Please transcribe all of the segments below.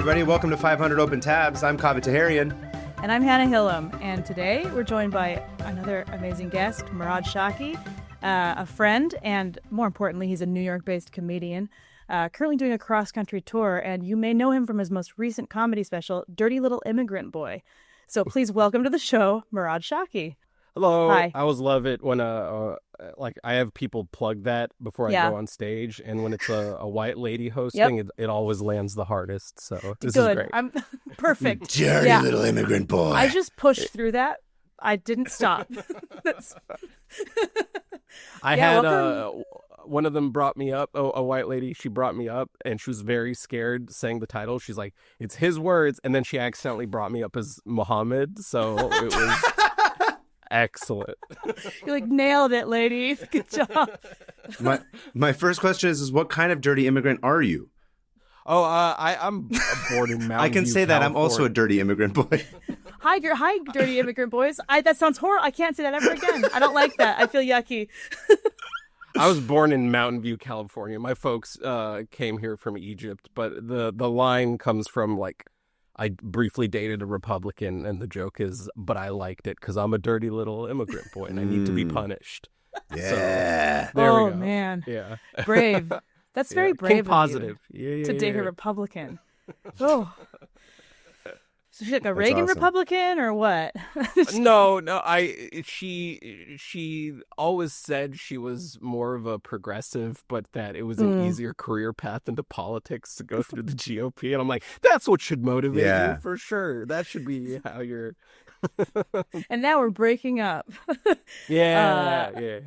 everybody. Welcome to 500 Open Tabs. I'm Kaveh Taherian. And I'm Hannah Hillam. And today we're joined by another amazing guest, Murad Shaki, a friend, and more importantly, he's a New York-based comedian, currently doing a cross-country tour, and you may know him from his most recent comedy special, Dirty Little Immigrant Boy. So please welcome to the show, Murad Shaki. Hello. Hi. I always love it when like I have people plug that before I go on stage, and when it's a white lady hosting, it always lands the hardest. So this is great. I'm perfect. Dirty little immigrant boy. I just pushed through that. I didn't stop. I had one of them brought me up. A white lady. She brought me up, and she was very scared saying the title. She's like, "It's his words," and then she accidentally brought me up as Muhammad. So it was. Excellent. You nailed it, lady. Good job. My first question is what kind of dirty immigrant are you? Oh, I'm born in Mountain View, I can say that I'm also a dirty immigrant boy. Hi, dirty immigrant boys. That sounds horrible. I can't say that ever again. I don't like that. I feel yucky. I was born in Mountain View, California. My folks came here from Egypt, but the line comes from I briefly dated a Republican, and the joke is, but I liked it because I'm a dirty little immigrant boy and I need to be punished. Yeah. So, there we go. Man. Yeah. Brave. That's very brave. Think positive. Of you to date a Republican. Oh. So she's like a Reagan awesome. Republican or what? No. She always said she was more of a progressive, but that it was an easier career path into politics to go through the GOP. And I'm like, that's what should motivate you for sure. That should be how you're. And now we're breaking up. Yeah.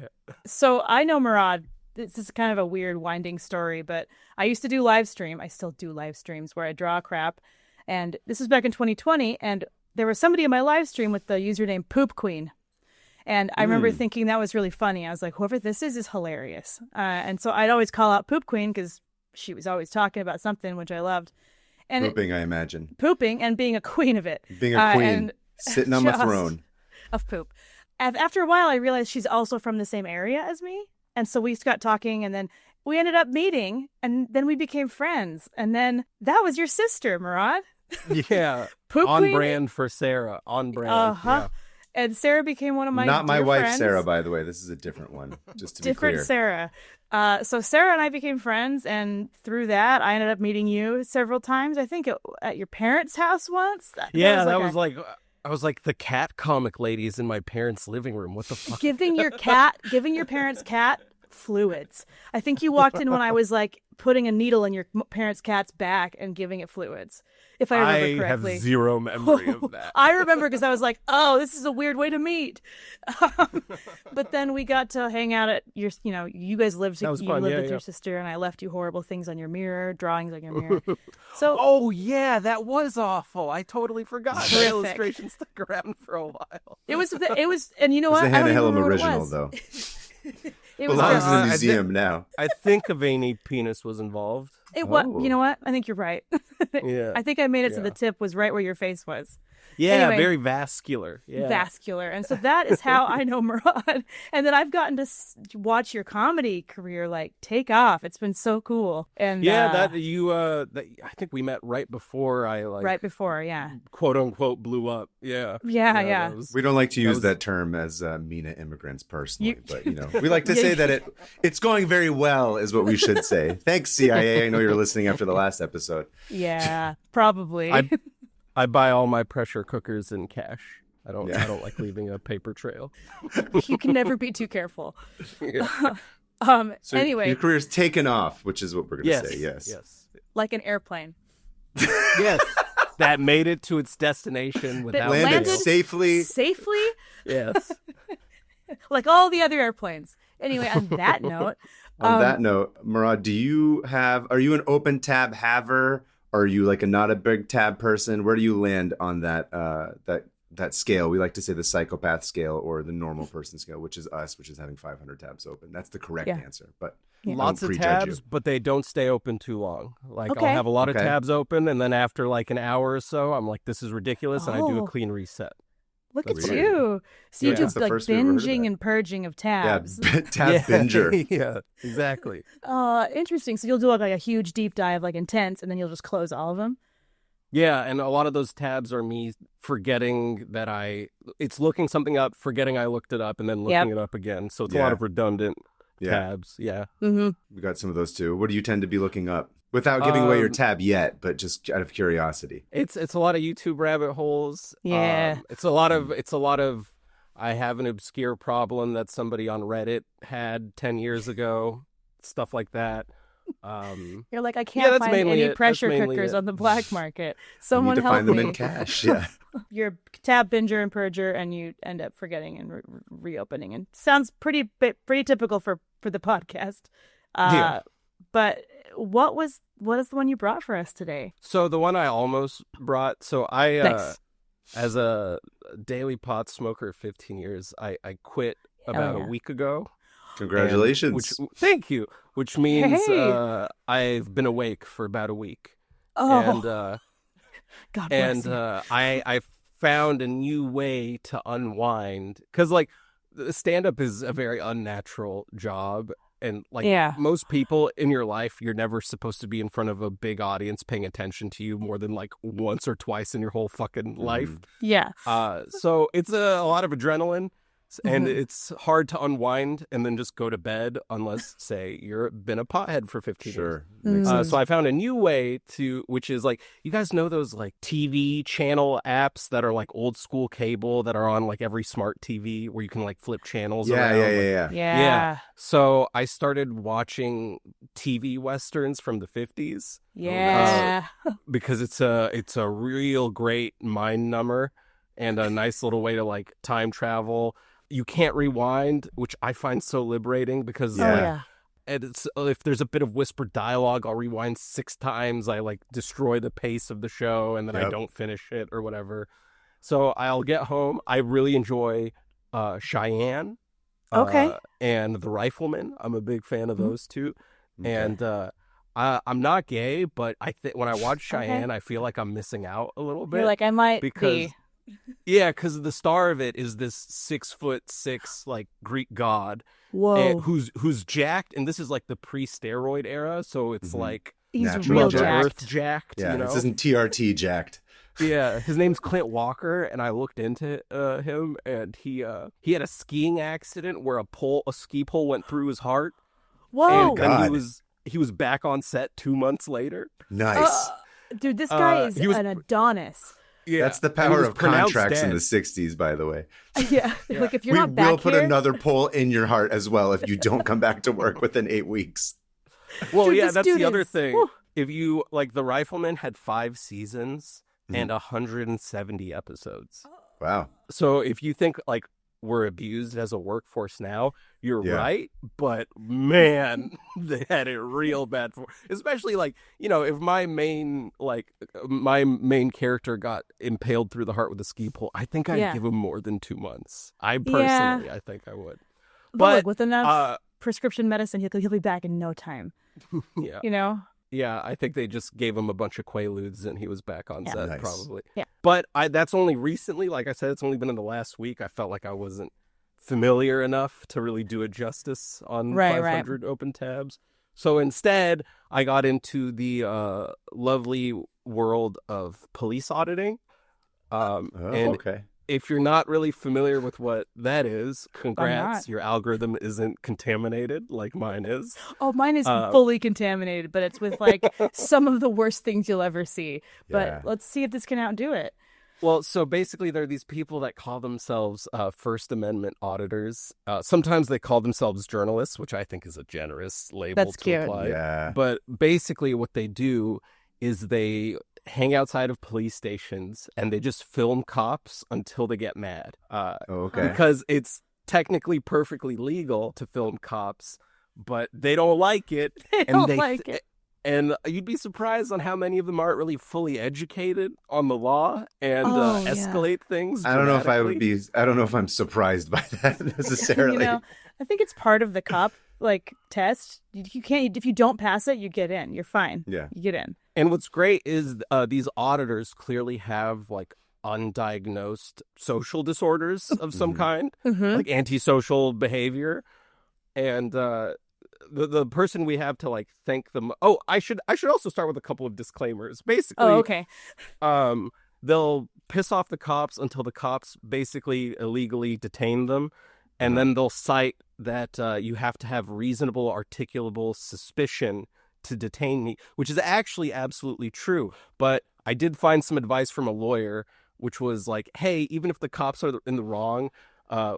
So I know Murad. This is kind of a weird winding story, but I used to do live stream. I still do live streams where I draw crap. And this was back in 2020, and there was somebody in my live stream with the username Poop Queen. And I remember thinking that was really funny. I was like, whoever this is hilarious. And so I'd always call out Poop Queen because she was always talking about something, which I loved. And Pooping, I imagine. Pooping and being a queen of it. Being a queen, sitting on my throne. Of poop. And after a while, I realized she's also from the same area as me. And so we got talking, and then we ended up meeting, and then we became friends. And then that was your sister, Murad. Yeah. Poop on Queen? brand for Sarah. On brand. Uh-huh. Yeah. And Sarah became one of my Not my wife, friends. Sarah, by the way. This is a different one, just to be clear. Different Sarah. So Sarah and I became friends, and through that, I ended up meeting you several times. I think at your parents' house once. I was like the cat comic ladies in my parents' living room. What the fuck? Giving your parents' cat fluids. I think you walked in when I was putting a needle in your parents' cat's back and giving it fluids, if I remember correctly. I have zero memory of that. I remember because I was like, oh, this is a weird way to meet. But then we got to hang out at your, you guys lived with your sister, and I left you horrible things on your mirror, drawings on your mirror. So, oh yeah, that was awful. I totally forgot. The illustration stuck around for a while. It was, and you know what? It was the I don't Hannah even Hillam remember original, what it was. though. It was belongs in the I museum now. I think a veiny penis was involved. It was. You know what? I think you're right. Yeah. I think I made it so the tip was right where your face was. Yeah, Anyway, very vascular. Yeah. Vascular. And so that is how I know Murad. And then I've gotten to watch your comedy career take off. It's been so cool. And I think we met right before I right before, yeah, quote unquote blew up. Yeah. Yeah. We don't like to use that term as MENA immigrants personally, but we like to say that it's going very well is what we should say. Thanks, CIA. I know you're listening after the last episode. Yeah, probably. I buy all my pressure cookers in cash. I don't like leaving a paper trail. You can never be too careful. So anyway, your career's taken off, which is what we're going to say. Yes. Like an airplane. Yes. That made it to its destination without landed safely. Safely? Yes. Like all the other airplanes. Anyway, on that note. On that note, Murad, are you an open tab haver? Are you not a big tab person? Where do you land on that scale? We like to say the psychopath scale or the normal person scale, which is us, which is having 500 tabs open. That's the correct answer. But lots of tabs, but they don't stay open too long. I'll have a lot of tabs open, and then after an hour or so, I'm like, this is ridiculous, and I do a clean reset. Look at you. So you do binging and purging of tabs. Yeah, tab binger. Yeah, exactly. Interesting. So you'll do a huge deep dive, intense, and then you'll just close all of them? Yeah, and a lot of those tabs are me forgetting that it's looking something up, forgetting I looked it up, and then looking it up again. So it's a lot of redundant tabs. Yeah. Mm-hmm. We got some of those too. What do you tend to be looking up? Without giving away your tab yet, but just out of curiosity. It's a lot of YouTube rabbit holes. Yeah. It's a lot of I have an obscure problem that somebody on Reddit had 10 years ago, stuff like that. You're like, I can't find any pressure cookers on the black market. Someone help me. Find them in cash. Yeah. You're a tab binger and purger, and you end up forgetting and reopening. And sounds pretty typical for the podcast. But what is the one you brought for us today? So the one I almost brought. So I, nice. As a daily pot smoker, 15 years, I quit about a week ago. Congratulations. Thank you. Which means Hey. I've been awake for about a week. Oh, And God bless you. I found a new way to unwind. Because, like, stand-up is a very unnatural job. And, like, most people in your life, you're never supposed to be in front of a big audience paying attention to you more than, like, once or twice in your whole fucking life. Yeah. So it's a lot of adrenaline. And it's hard to unwind and then just go to bed unless, say, you've been a pothead for 15 years. So I found a new way which is like, you guys know those like TV channel apps that are like old school cable that are on like every smart TV where you can like flip channels around? Yeah. So I started watching TV westerns from the 50s. Yeah. Because it's a real great mind number and a nice little way to like time travel. You can't rewind, which I find so liberating because and it's, if there's a bit of whispered dialogue, I'll rewind 6 times. I like destroy the pace of the show and then I don't finish it or whatever. So I'll get home. I really enjoy Cheyenne and The Rifleman. I'm a big fan of those two. Okay. And I'm not gay, but I think when I watch Cheyenne, I feel like I'm missing out a little bit. You're like, I might be. Yeah, because the star of it is this 6'6" like Greek god, who's jacked, and this is like the pre-steroid era, so it's like he's real Earth jacked. Yeah, you know? This isn't TRT jacked. Yeah, his name's Clint Walker, and I looked into him, and he had a skiing accident where a ski pole went through his heart. Whoa! And he was back on set 2 months later. Nice, dude. This guy is an Adonis. Yeah. That's the power of contracts in the 60s, by the way. Yeah. Like if you're not back we'll put another pole in your heart as well if you don't come back to work within 8 weeks. Well, dude, that's the other thing. Whew. If you, like, The Rifleman had 5 seasons and 170 episodes. Wow. So if you think, like, we're abused as a workforce now, you're right, but man, they had it real bad for, especially like, you know, if my main character got impaled through the heart with a ski pole, I think I'd give him more than 2 months. I personally, I think I would. But like, with enough prescription medicine, he'll be back in no time. Yeah. You know? Yeah, I think they just gave him a bunch of Quaaludes and he was back on set, probably. Yeah. But that's only recently. Like I said, it's only been in the last week. I felt like I wasn't familiar enough to really do it justice on 500 open tabs. So instead, I got into the lovely world of police auditing. If you're not really familiar with what that is, congrats. Your algorithm isn't contaminated like mine is. Oh, mine is fully contaminated, but it's with like some of the worst things you'll ever see. But let's see if this can outdo it. Well, so basically there are these people that call themselves First Amendment auditors. Sometimes they call themselves journalists, which I think is a generous label to apply. Yeah. But basically what they do is they hang outside of police stations and they just film cops until they get mad. Because it's technically perfectly legal to film cops, but they don't like it. And you'd be surprised on how many of them aren't really fully educated on the law and escalate things. I don't know if I'm surprised by that necessarily. You know, I think it's part of the cop test. You can't, if you don't pass it, you get in. You're fine. Yeah. You get in. And what's great is these auditors clearly have like undiagnosed social disorders of some kind, like antisocial behavior. And the person we have to like thank them. Oh, I should also start with a couple of disclaimers. Basically, Oh, okay. They'll piss off the cops until the cops basically illegally detain them, and then they'll cite that you have to have reasonable, articulable suspicion to detain me, which is actually absolutely true. But I did find some advice from a lawyer, which was like, hey, even if the cops are in the wrong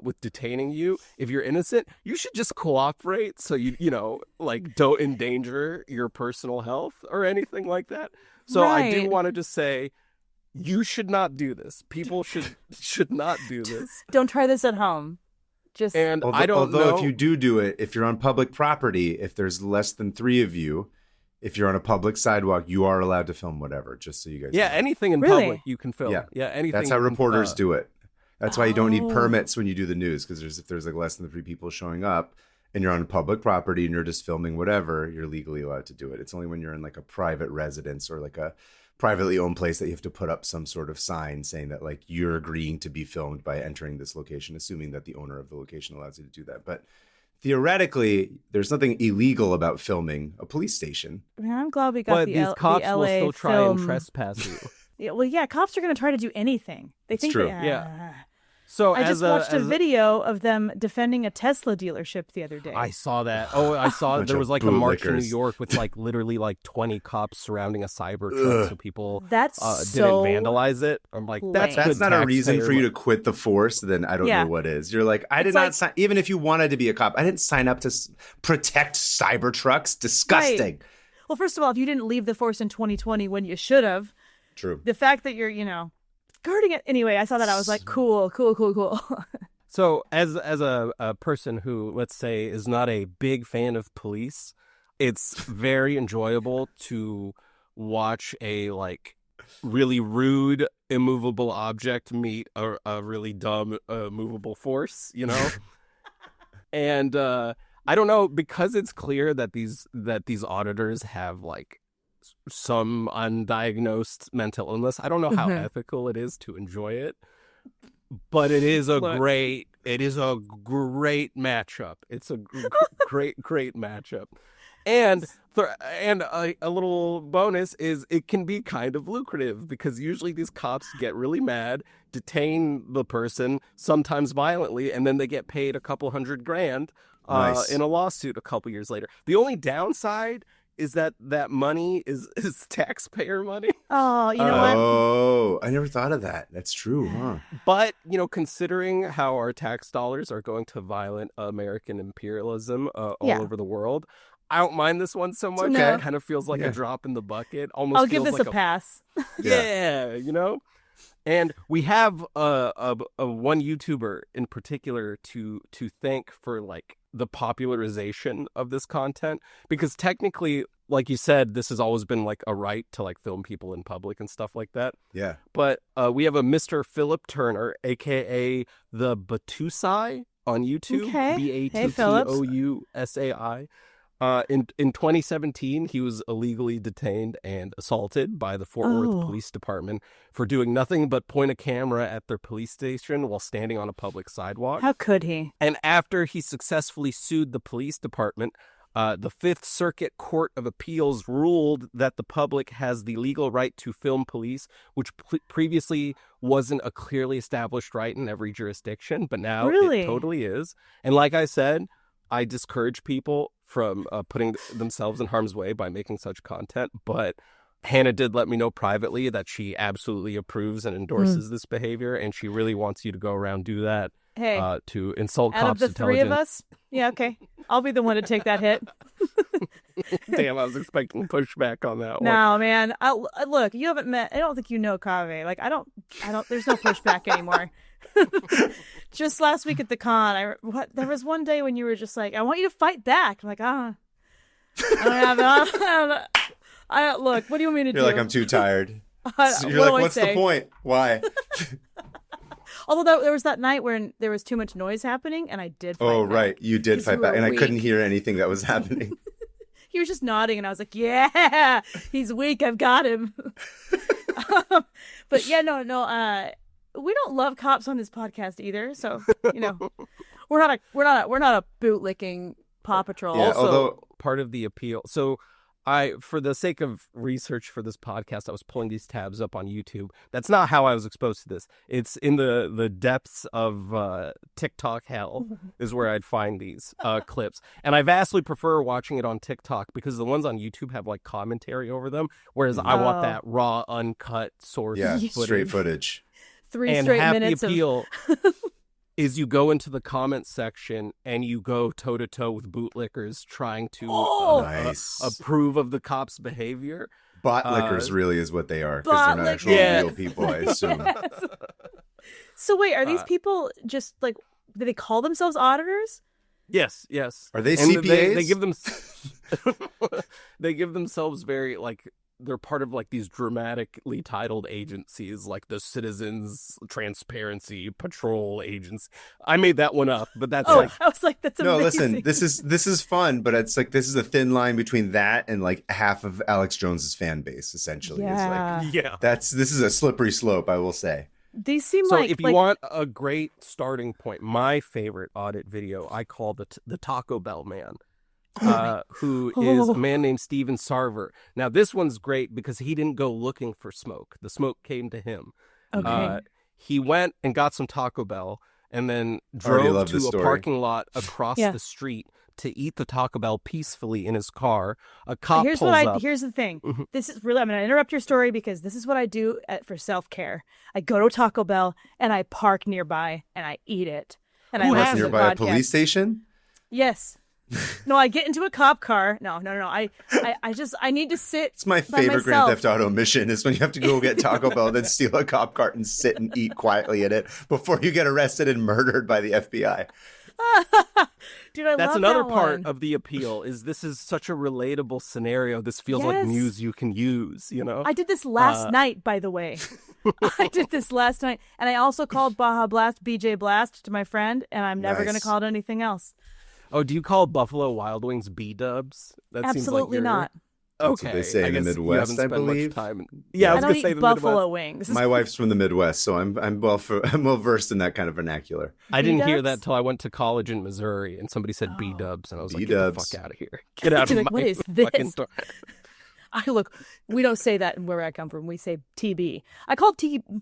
with detaining you, if you're innocent, you should just cooperate so you know, like, don't endanger your personal health or anything like that. So I do want to just say, you should not do this. People should not do this. Don't try this at home. Just and although, I don't know. If you do it, if you're on public property, if there's less than 3 of you, if you're on a public sidewalk, you are allowed to film whatever, just so you guys know. Anything in Really? public you can film. Yeah, anything. That's how reporters do it. That's why you don't need permits when you do the news, because if there's like less than 3 people showing up and you're on public property and you're just filming whatever, you're legally allowed to do it. It's only when you're in like a private residence or like a privately owned place that you have to put up some sort of sign saying that like you're agreeing to be filmed by entering this location, assuming that the owner of the location allows you to do that. But theoretically, there's nothing illegal about filming a police station. Man, I'm glad we got these cops the LA will still try film. and trespass you. Yeah, well, yeah, cops are going to try to do anything. They It's think true. they, So I just watched a video of them defending a Tesla dealership the other day. I saw that. Oh, I saw Bunch there of was like a march in New bootlickers. York with like literally like 20 cops surrounding a Cybertruck so people That's so didn't vandalize it. I'm like, lame. that's That's good not a reason taxpayer for you to money. quit the force. Then I don't Yeah. know what is. You're like, I did It's not like- sign. Even if you wanted to be a cop, I didn't sign up to protect Cybertrucks. Disgusting. Right. Well, first of all, if you didn't leave the force in 2020 when you should have, True. the fact that you're, guarding it. Anyway, I saw that. I was like, cool. So as a person who, let's say, is not a big fan of police, it's very enjoyable to watch a like really rude immovable object meet a really dumb movable force, And I don't know, because it's clear that these auditors have like some undiagnosed mental illness. I don't know how ethical it is to enjoy it. But it is a great matchup. It's a great matchup. And a little bonus is it can be kind of lucrative because usually these cops get really mad, detain the person, sometimes violently, and then they get paid a couple $100,000 Nice. in a lawsuit a couple years later. The only downside is that money is taxpayer money. Oh, you know what? Oh, I never thought of that. That's true, huh? But, considering how our tax dollars are going to violent American imperialism all over the world, I don't mind this one so much. No. It kind of feels like a drop in the bucket. Almost I'll give feels this like a pass. Yeah, And we have a one YouTuber in particular to thank for like the popularization of this content, because technically, like you said, this has always been like a right to like film people in public and stuff like that. Yeah. But we have a Mr. Philip Turner, aka the Batusai on YouTube. Okay. Hey, Phillips. Battousai. In 2017, he was illegally detained and assaulted by the Fort Worth Police Department for doing nothing but point a camera at their police station while standing on a public sidewalk. How could he? And after he successfully sued the police department, the Fifth Circuit Court of Appeals ruled that the public has the legal right to film police, which previously wasn't a clearly established right in every jurisdiction, but now Really? it totally is. And like I said, I discourage people from putting themselves in harm's way by making such content, but Hannah did let me know privately that she absolutely approves and endorses this behavior, and she really wants you to go around do that. Hey, To insult out of cops' the three of intelligence. us, yeah, okay. I'll be the one to take that hit. Damn, I was expecting pushback on that one. No, man. Look, you haven't met. I don't think you know Kaveh. Like, I don't. There's no pushback anymore. Just last week at the con, there was one day when you were just like, "I want you to fight back." I'm like, I don't look. What do you want me to do? You're like, I'm too tired. What You're do like, I what's the say? point? Why? Although there was that night when there was too much noise happening, and I did fight Oh, back. right. You did 'Cause fight you back, were and I couldn't weak. hear anything that was happening. He was just nodding, and I was like, "Yeah, he's weak. I've got him." But yeah, no. We don't love cops on this podcast either. So we're not a bootlicking Paw Patrol. Yeah, Also, although- part of the appeal. So for the sake of research for this podcast, I was pulling these tabs up on YouTube. That's not how I was exposed to this. It's in the depths of TikTok hell is where I'd find these clips. And I vastly prefer watching it on TikTok because the ones on YouTube have like commentary over them, whereas I want that raw, uncut source footage. Straight footage. 3 and straight half minutes the of appeal is you go into the comments section and you go toe-to-toe with bootlickers trying to Nice. approve of the cops' behavior. Botlickers really is what they are, because they're not actual Yeah. real people, I assume. So wait, are these people just like, do they call themselves auditors? Yes. Are they And CPAs? They give them they give themselves very like they're part of like these dramatically titled agencies like the Citizens Transparency Patrol Agents. I made that one up, but that's I was like, that's No, amazing. listen, this is fun, but it's like this is a thin line between that and like half of Alex Jones's fan base, essentially. Yeah. Is like, this is a slippery slope, I will say. These seem so like if you want a great starting point, my favorite audit video I call the Taco Bell Man. Who is a man named Steven Sarver. Now, this one's great because he didn't go looking for smoke. The smoke came to him. Okay. He went and got some Taco Bell and then Already drove love to this a story. parking lot across the street to eat the Taco Bell peacefully in his car. A cop pulls up. Here's the thing. Mhm. This is really, I'm going to interrupt your story because this is what I do for self-care. I go to Taco Bell and I park nearby and I eat it. And I Who listen has to Nearby a podcasts. police station? Yes. No, I get into a cop car. No. I need to sit. It's my by favorite Grand myself. Theft Auto mission is when you have to go get Taco Bell, then steal a cop cart and sit and eat quietly in it before you get arrested and murdered by the FBI. Dude, I That's love another that part one. of the appeal is this is such a relatable scenario. This feels like Yes. news you can use, you know? I did this last night, by the way. I did this last night. And I also called Baja Blast BJ Blast to my friend, and I'm never going to Nice. call it anything else. Oh, do you call Buffalo Wild Wings B-dubs? That seems like Absolutely you're- not. That's what Okay, they say I in the guess you Midwest, haven't I spent much believe. time yeah, I I was don't gonna say eat the buffalo Midwest. wings. My wife's from the Midwest, so I'm well versed in that kind of vernacular. I didn't hear B-dubs? that till I went to college in Missouri, and somebody said B-dubs, and I was like, "Get the B-dubs. fuck out of here! Get out of Like, my what is fucking this? store." We don't say that where I come from. We say TB. I call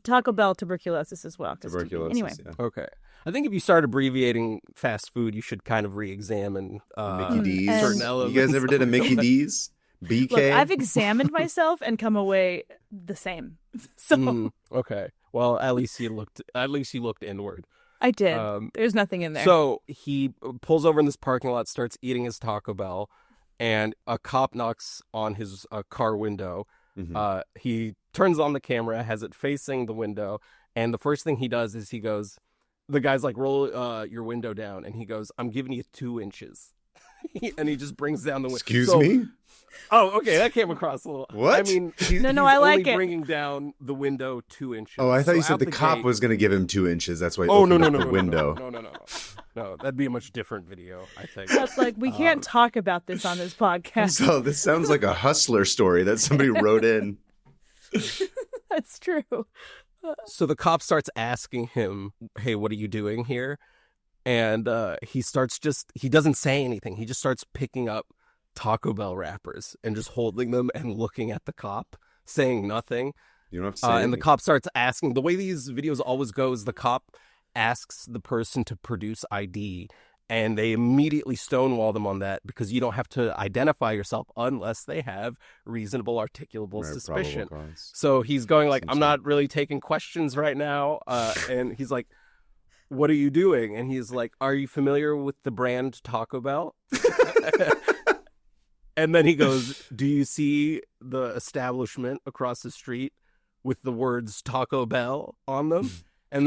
Taco Bell tuberculosis as well. 'cause TB. Tuberculosis. Anyway, Yeah. Okay, I think if you start abbreviating fast food, you should kind of re-examine Mickey D's. And- certain You elements. guys ever did a Mickey D's? BK? look, I've examined myself and come away the same. So Okay, well, at least you looked inward. I did. Um, There's nothing in there. So he pulls over in this parking lot, starts eating his Taco Bell, and a cop knocks on his car window. Mhm. He turns on the camera, has it facing the window, and the first thing he does is he goes, the guy's like, roll your window down, and he goes, I'm giving you 2 inches. And he just brings down the window. Excuse me? Oh, okay, that came across a little. What? I mean, he's No, I like only it. bringing down the window 2 inches. Oh, I thought you So said out the cop gate- was going to give him 2 inches. That's why he Oh, no, opened no, up no, the no, window. no, that'd be a much different video, I think. That's like, we can't talk about this on this podcast. So this sounds like a hustler story that somebody wrote in. That's true. So the cop starts asking him, hey, what are you doing here? And he doesn't say anything. He just starts picking up Taco Bell wrappers and just holding them and looking at the cop, saying nothing. You don't have to say And the anything. cop starts asking, the way these videos always go is the cop asks the person to produce ID, and they immediately stonewall them on that because you don't have to identify yourself unless they have reasonable articulable Right, suspicion. probable cause. So he's going like, Seems I'm not really taking questions right now. And he's like, what are you doing? And he's like, are you familiar with the brand Taco Bell? And then he goes, do you see the establishment across the street with the words Taco Bell on them? And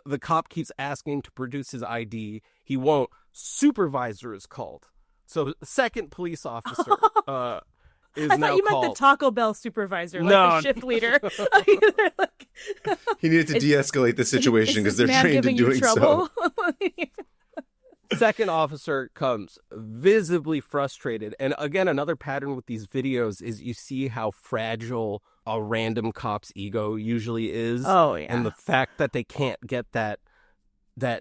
the cop keeps asking to produce his ID. He won't. Supervisor is called. So second police officer is I now thought you called. meant the Taco Bell supervisor, like No. the shift leader. Like, He needed to de-escalate the situation because they're trained in doing so. Second officer comes visibly frustrated. And again, another pattern with these videos is you see how fragile a random cop's ego usually is. Oh, yeah. And the fact that they can't get that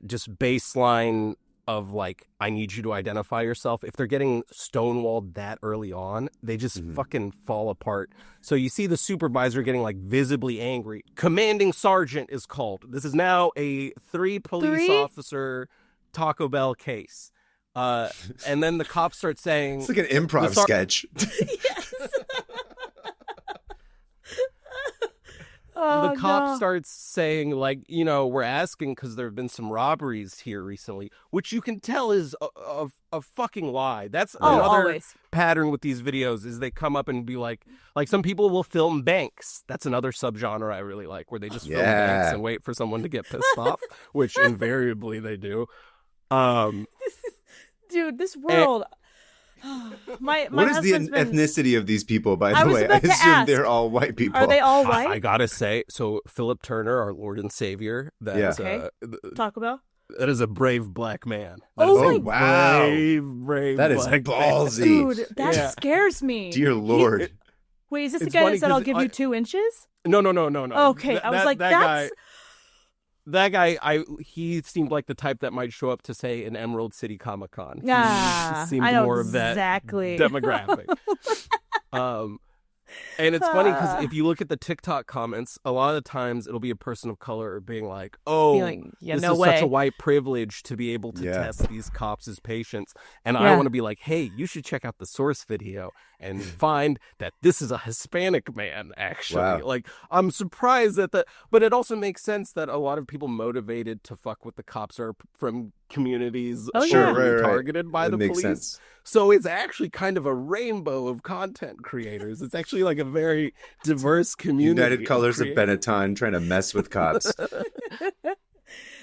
just baseline of like, I need you to identify yourself, if they're getting stonewalled that early on, they just fucking fall apart. So you see the supervisor getting like visibly angry. Commanding sergeant is called. This is now a 3 police officer Taco Bell case. And then the cops start saying, it's like an improv sketch. The cop starts saying, like, you know, we're asking because there have been some robberies here recently, which you can tell is a fucking lie. That's another always. pattern with these videos, is they come up and be like some people will film banks. That's another subgenre I really like, where they just film banks and wait for someone to get pissed off, which invariably they do. Dude, this world. My what is the ethnicity of these people, by the way? I assume they're all white people. Are they all white? I gotta say, so Philip Turner, our Lord and Savior, that's Taco Bell? That is a brave black man. Oh, wow. Brave that is black ballsy. Dude, that scares me. Dear Lord. Wait, is this the guy that said, I'll give you 2 inches? No. Okay, I was like, that's... That guy, he seemed like the type that might show up to, say, an Emerald City Comic Con. Yeah, seemed I know more exactly. of that demographic. And it's funny because if you look at the TikTok comments, a lot of the times it'll be a person of color being like, this is such a white privilege to be able to test these cops as patients. And I want to be like, hey, you should check out the source video and find that this is a Hispanic man, actually. Wow. Like, I'm surprised at that. But it also makes sense that a lot of people motivated to fuck with the cops are from communities targeted by the police. Sense. So it's actually kind of a rainbow of content creators. It's actually like a very diverse community. United Colors of Benetton trying to mess with cops.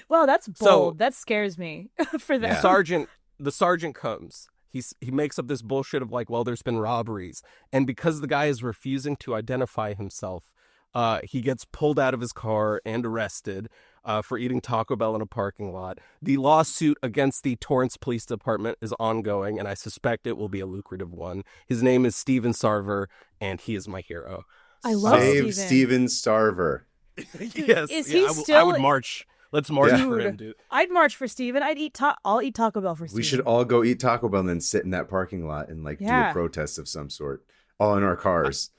Wow, that's bold. That scares me for that. The sergeant comes. He makes up this bullshit of like, well, there's been robberies. And because the guy is refusing to identify himself, he gets pulled out of his car and arrested for eating Taco Bell in a parking lot. The lawsuit against the Torrance Police Department is ongoing, and I suspect it will be a lucrative one. His name is Steven Sarver, and he is my hero. I love Steven Sarver. Yes. Is he still... I would march. Let's march for him, dude. I'd march for Steven. I'll eat Taco Bell for Steven. We should all go eat Taco Bell and then sit in that parking lot and do a protest of some sort. All in our cars.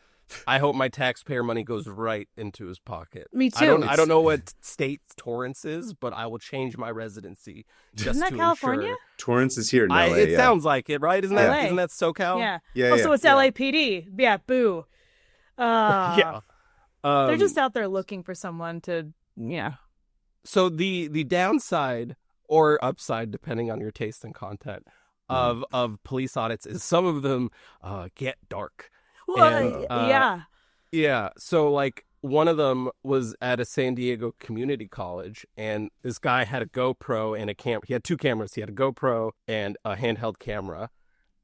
I hope my taxpayer money goes right into his pocket. Me too. I don't know what state Torrance is, but I will change my residency just Isn't that to California? ensure. Torrance is here in LA. It sounds like it, right? Isn't LA. that SoCal? Yeah. So it's LAPD. Yeah, boo. Yeah. They're just out there looking for someone to, So the downside or upside, depending on your taste and content, of police audits is some of them get dark. Well, Yeah. So like one of them was at a San Diego community college, and this guy had a GoPro and a he had 2 cameras. He had a GoPro and a handheld camera,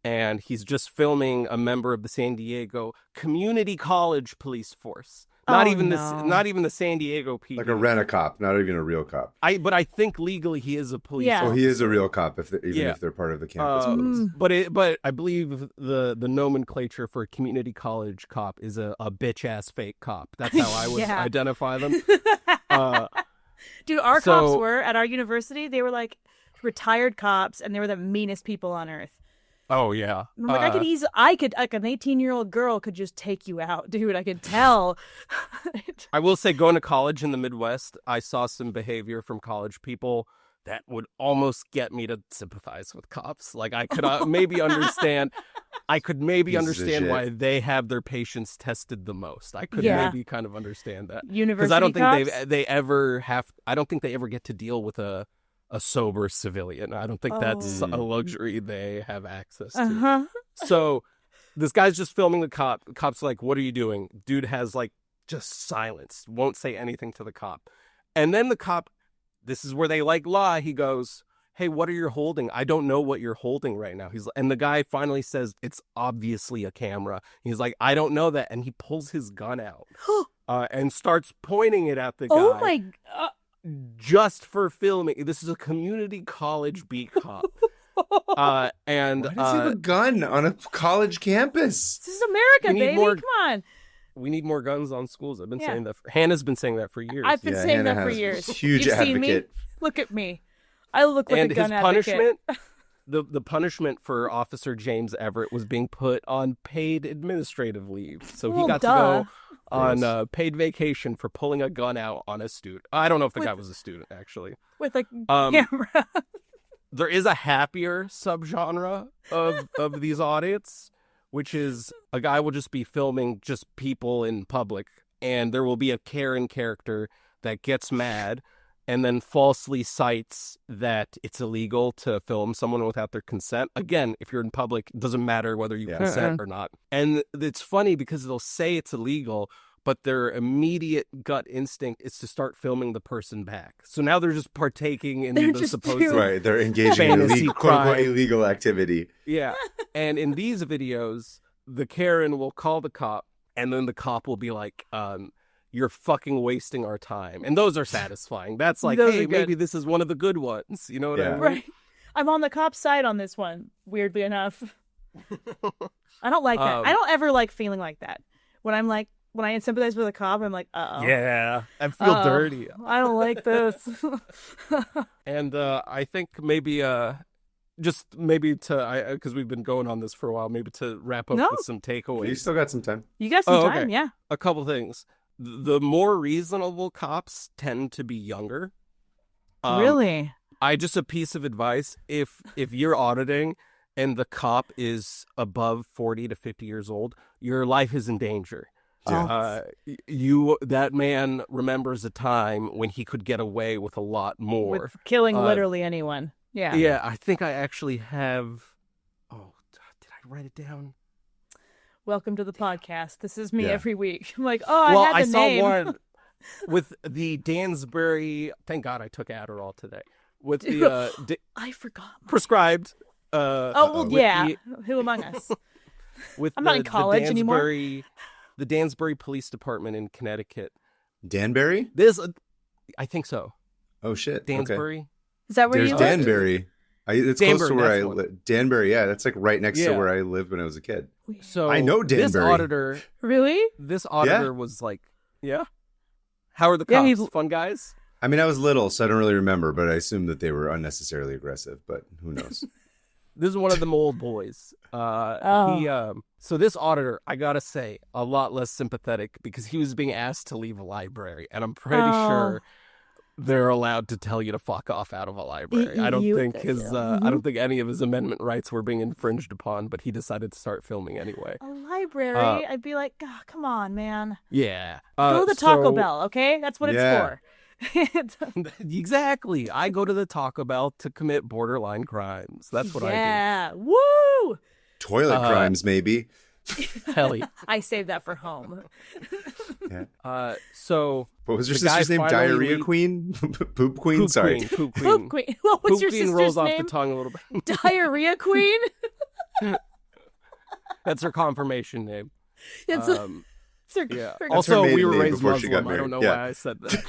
and he's just filming a member of the San Diego Community College police force. Not even the San Diego PD. Like a rent-a-cop, not even a real cop. But I think legally he is a police officer. Oh, he is a real cop if they're part of the campus police. But I believe the nomenclature for a community college cop is a bitch-ass fake cop. That's how I would identify them. Dude, our cops were, at our university, they were like retired cops, and they were the meanest people on earth. Oh, yeah. I'm like, I could, like an 18-year-old girl could just take you out, dude. I could tell. I will say, going to college in the Midwest, I saw some behavior from college people that would almost get me to sympathize with cops. Like, I could maybe understand. I could maybe understand why they have their patients tested the most. I could maybe kind of understand that. University because I don't cops? think they ever have. I don't think they ever get to deal with a sober civilian. I don't think that's a luxury they have access to. So this guy's just filming the cop. The cop's like, what are you doing? Dude has like just silence, won't say anything to the cop. And then the cop, this is where they like lie. He goes, hey, what are you holding? I don't know what you're holding right now. And the guy finally says, it's obviously a camera. He's like, I don't know that. And he pulls his gun out and starts pointing it at the guy. Oh my God. Just for filming. This is a community college beat cop. And why does he have a gun on a college campus? This is America, baby. Come on. We need more guns on schools. I've been saying that. Hannah's been saying that for years. I've been saying that for years. Huge You've advocate. Seen me? Look at me. I look like And a gun his advocate. punishment, the punishment for Officer James Everett was being put on paid administrative leave. So he Well, got duh. to go on Gross. paid vacation for pulling a gun out on a student. I don't know if the With- guy was a student, actually. With a Um, camera. There is a happier subgenre of these audits, which is a guy will just be filming just people in public, and there will be a Karen character that gets mad and then falsely cites that it's illegal to film someone without their consent. Again, if you're in public, it doesn't matter whether you Yeah. consent or not. And it's funny because they'll say it's illegal, but their immediate gut instinct is to start filming the person back. So now they're just partaking in They're the just supposed doing- Right, they're engaging in Fantasy quote unquote crime. illegal activity. Yeah. And in these videos, the Karen will call the cop, and then the cop will be like, you're fucking wasting our time. And those are satisfying. That's like, Those hey, are good. maybe this is one of the good ones. You know what I Yeah. mean? Right. I'm on the cop's side on this one, weirdly enough. I don't like that. I don't ever like feeling like that. When I sympathize with a cop, I'm like, uh-oh. Yeah. I feel Uh-oh. dirty. I don't like this. And I think maybe just maybe to, because we've been going on this for a while, maybe to wrap up No. with some takeaways. You still got some time. You got some Oh, time, okay. yeah. A couple things. The more reasonable cops tend to be younger. Really? Just a piece of advice: if you're auditing and the cop is above 40 to 50 years old, your life is in danger. Yeah. That man remembers a time when he could get away with a lot more. With killing uh, literally anyone. Yeah. Yeah, I think I actually have. Oh, did I write it down? Welcome to the podcast. This is me Yeah. every week. I'm like, oh, Well, I had the saw name. one with the Dansbury. Thank God I took Adderall today. With the I forgot. prescribed. Oh, well, with yeah. the- Who among us? with I'm not in college the anymore. The Dansbury Police Department in Connecticut. Danbury? I think so. Oh shit. Okay. Dansbury. Is that where There's you live? Danbury. It's close to Danbury, where that's I the one. live. Danbury, yeah, that's like right next to Yeah. where I lived when I was a kid. So I know This Danbury. auditor Really? was like, yeah. How are the Yeah, cops? he's- Fun guys? I mean, I was little, so I don't really remember, but I assume that they were unnecessarily aggressive, but who knows? This is one of them old boys. So this auditor, I gotta say, a lot less sympathetic because he was being asked to leave a library, and I'm pretty sure they're allowed to tell you to fuck off out of a library. I don't think I don't think any of his amendment rights were being infringed upon, but he decided to start filming anyway. A library? I'd be like, oh, come on, man. Yeah, Go to the Taco so- Bell, okay? That's what Yeah. it's for. Exactly. I go to the Taco Bell to commit borderline crimes. That's what Yeah. Woo! Toilet crimes, maybe. do. Hell yeah. I saved that for home. So What was your the guy sister's name? finally Diarrhea leaked- Queen? Poop Queen? Poop Sorry. Queen. Poop Queen. Poop Queen. What was Poop your Queen sister's rolls name? off the tongue a little bit. Diarrhea Queen? That's her confirmation name. It's Yeah. That's Also, her we maiden were name raised before she got Muslim. I don't know married. Yeah. why I said that.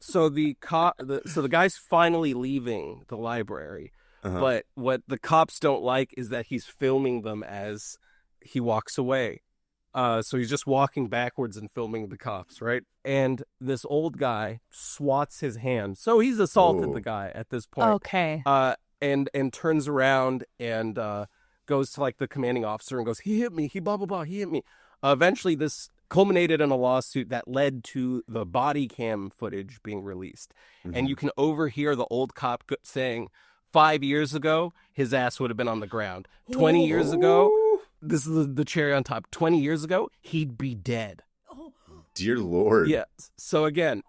So the guy's finally leaving the library, but what the cops don't like is that he's filming them as he walks away. So he's just walking backwards and filming the cops, right? And this old guy swats his hand. So he's assaulted Oh. the guy at this point. okay. And turns around and goes to like the commanding officer and goes, he hit me, he blah blah blah, he hit me. Eventually, this culminated in a lawsuit that led to the body cam footage being released, and you can overhear the old cop saying, 5 years ago, his ass would have been on the ground. 20 years ago, this is the cherry on top. 20 years ago, he'd be dead. Dear Lord. Yeah. So again,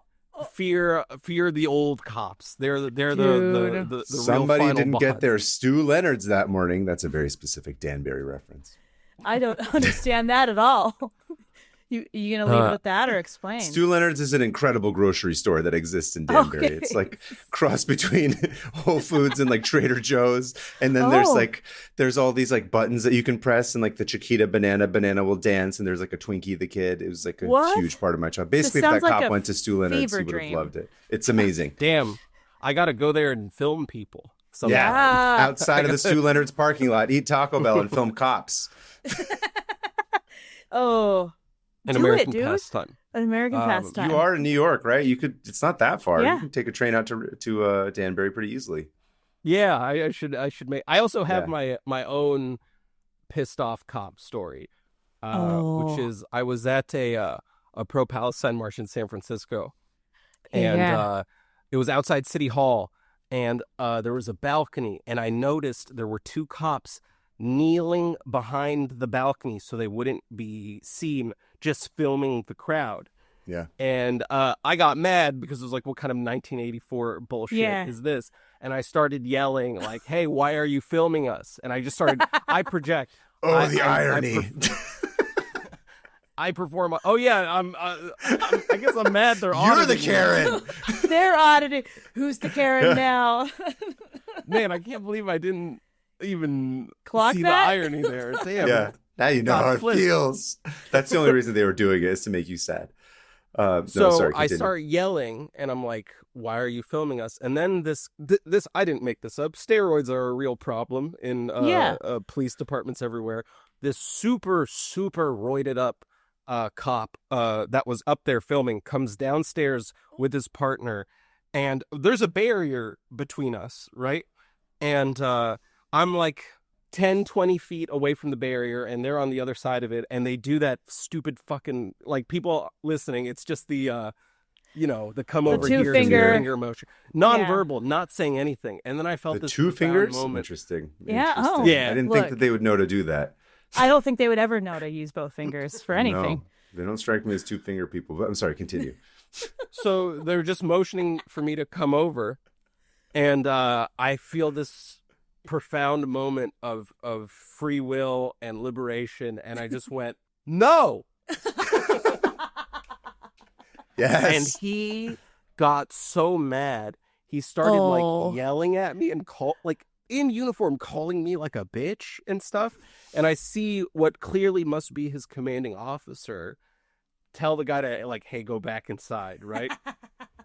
fear the old cops. They're the real Somebody final didn't get boss. their Stu Leonard's that morning. That's a very specific Danbury reference. I don't understand that at all. You gonna leave it at that or explain? Stu Leonard's is an incredible grocery store that exists in Danbury. Okay. It's like cross between Whole Foods and like Trader Joe's. And then there's all these like buttons that you can press, and like the Chiquita banana will dance, and there's like a Twinkie the Kid. It was like a What? huge part of my childhood. Basically, if that sounds like cop a went to Stu Leonard's, fever he would have dream. loved it. It's amazing. Damn, I gotta go there and film people. sometime. Yeah. Yeah. Outside of the Stu Leonard's parking lot, eat Taco Bell and film cops. Oh. An Do American it, dude. pastime. An American pastime. You are in New York, right? You could. It's not that far. Yeah. You can take a train out to Danbury pretty easily. Yeah, I should make. I also have Yeah. my own pissed off cop story, which is I was at a pro Palestine march in San Francisco, and it was outside City Hall, and there was a balcony, and I noticed there were two cops kneeling behind the balcony so they wouldn't be seen, just filming the crowd. Yeah. And I got mad because it was like, what kind of 1984 bullshit is this? And I started yelling like, hey, why are you filming us? And I just started, I project. Oh, the irony. I perform. Oh yeah, I guess I'm mad. They're You're the auditing me. Karen. They're auditing. Who's the Karen now? Man, I can't believe I didn't even Clock see that? the irony there. Damn. Yeah. Now you know God, how it flip. feels. That's the only reason they were doing it, is to make you sad. No, So sorry, I continue. start yelling, and I'm like, "Why are you filming us?" And then this I didn't make this up. Steroids are a real problem in police departments everywhere. This super roided up cop that was up there filming comes downstairs with his partner, and there's a barrier between us, right? And I'm like 10, 20 feet away from the barrier, and they're on the other side of it, and they do that stupid fucking, like, people listening, it's just the the come over here finger motion, nonverbal, not saying anything. And then I felt The this two profound fingers? moment. Interesting. Yeah, Interesting. oh. Yeah, I didn't look. think that they would know to do that. I don't think they would ever know to use both fingers for anything. No, they don't strike me as two finger people, but I'm sorry, continue. So they're just motioning for me to come over, and I feel this profound moment of free will and liberation, and I just went, no. Yes. And he got so mad, he started like yelling at me and in uniform, calling me like a bitch and stuff. And I see what clearly must be his commanding officer tell the guy to like, hey, go back inside, right?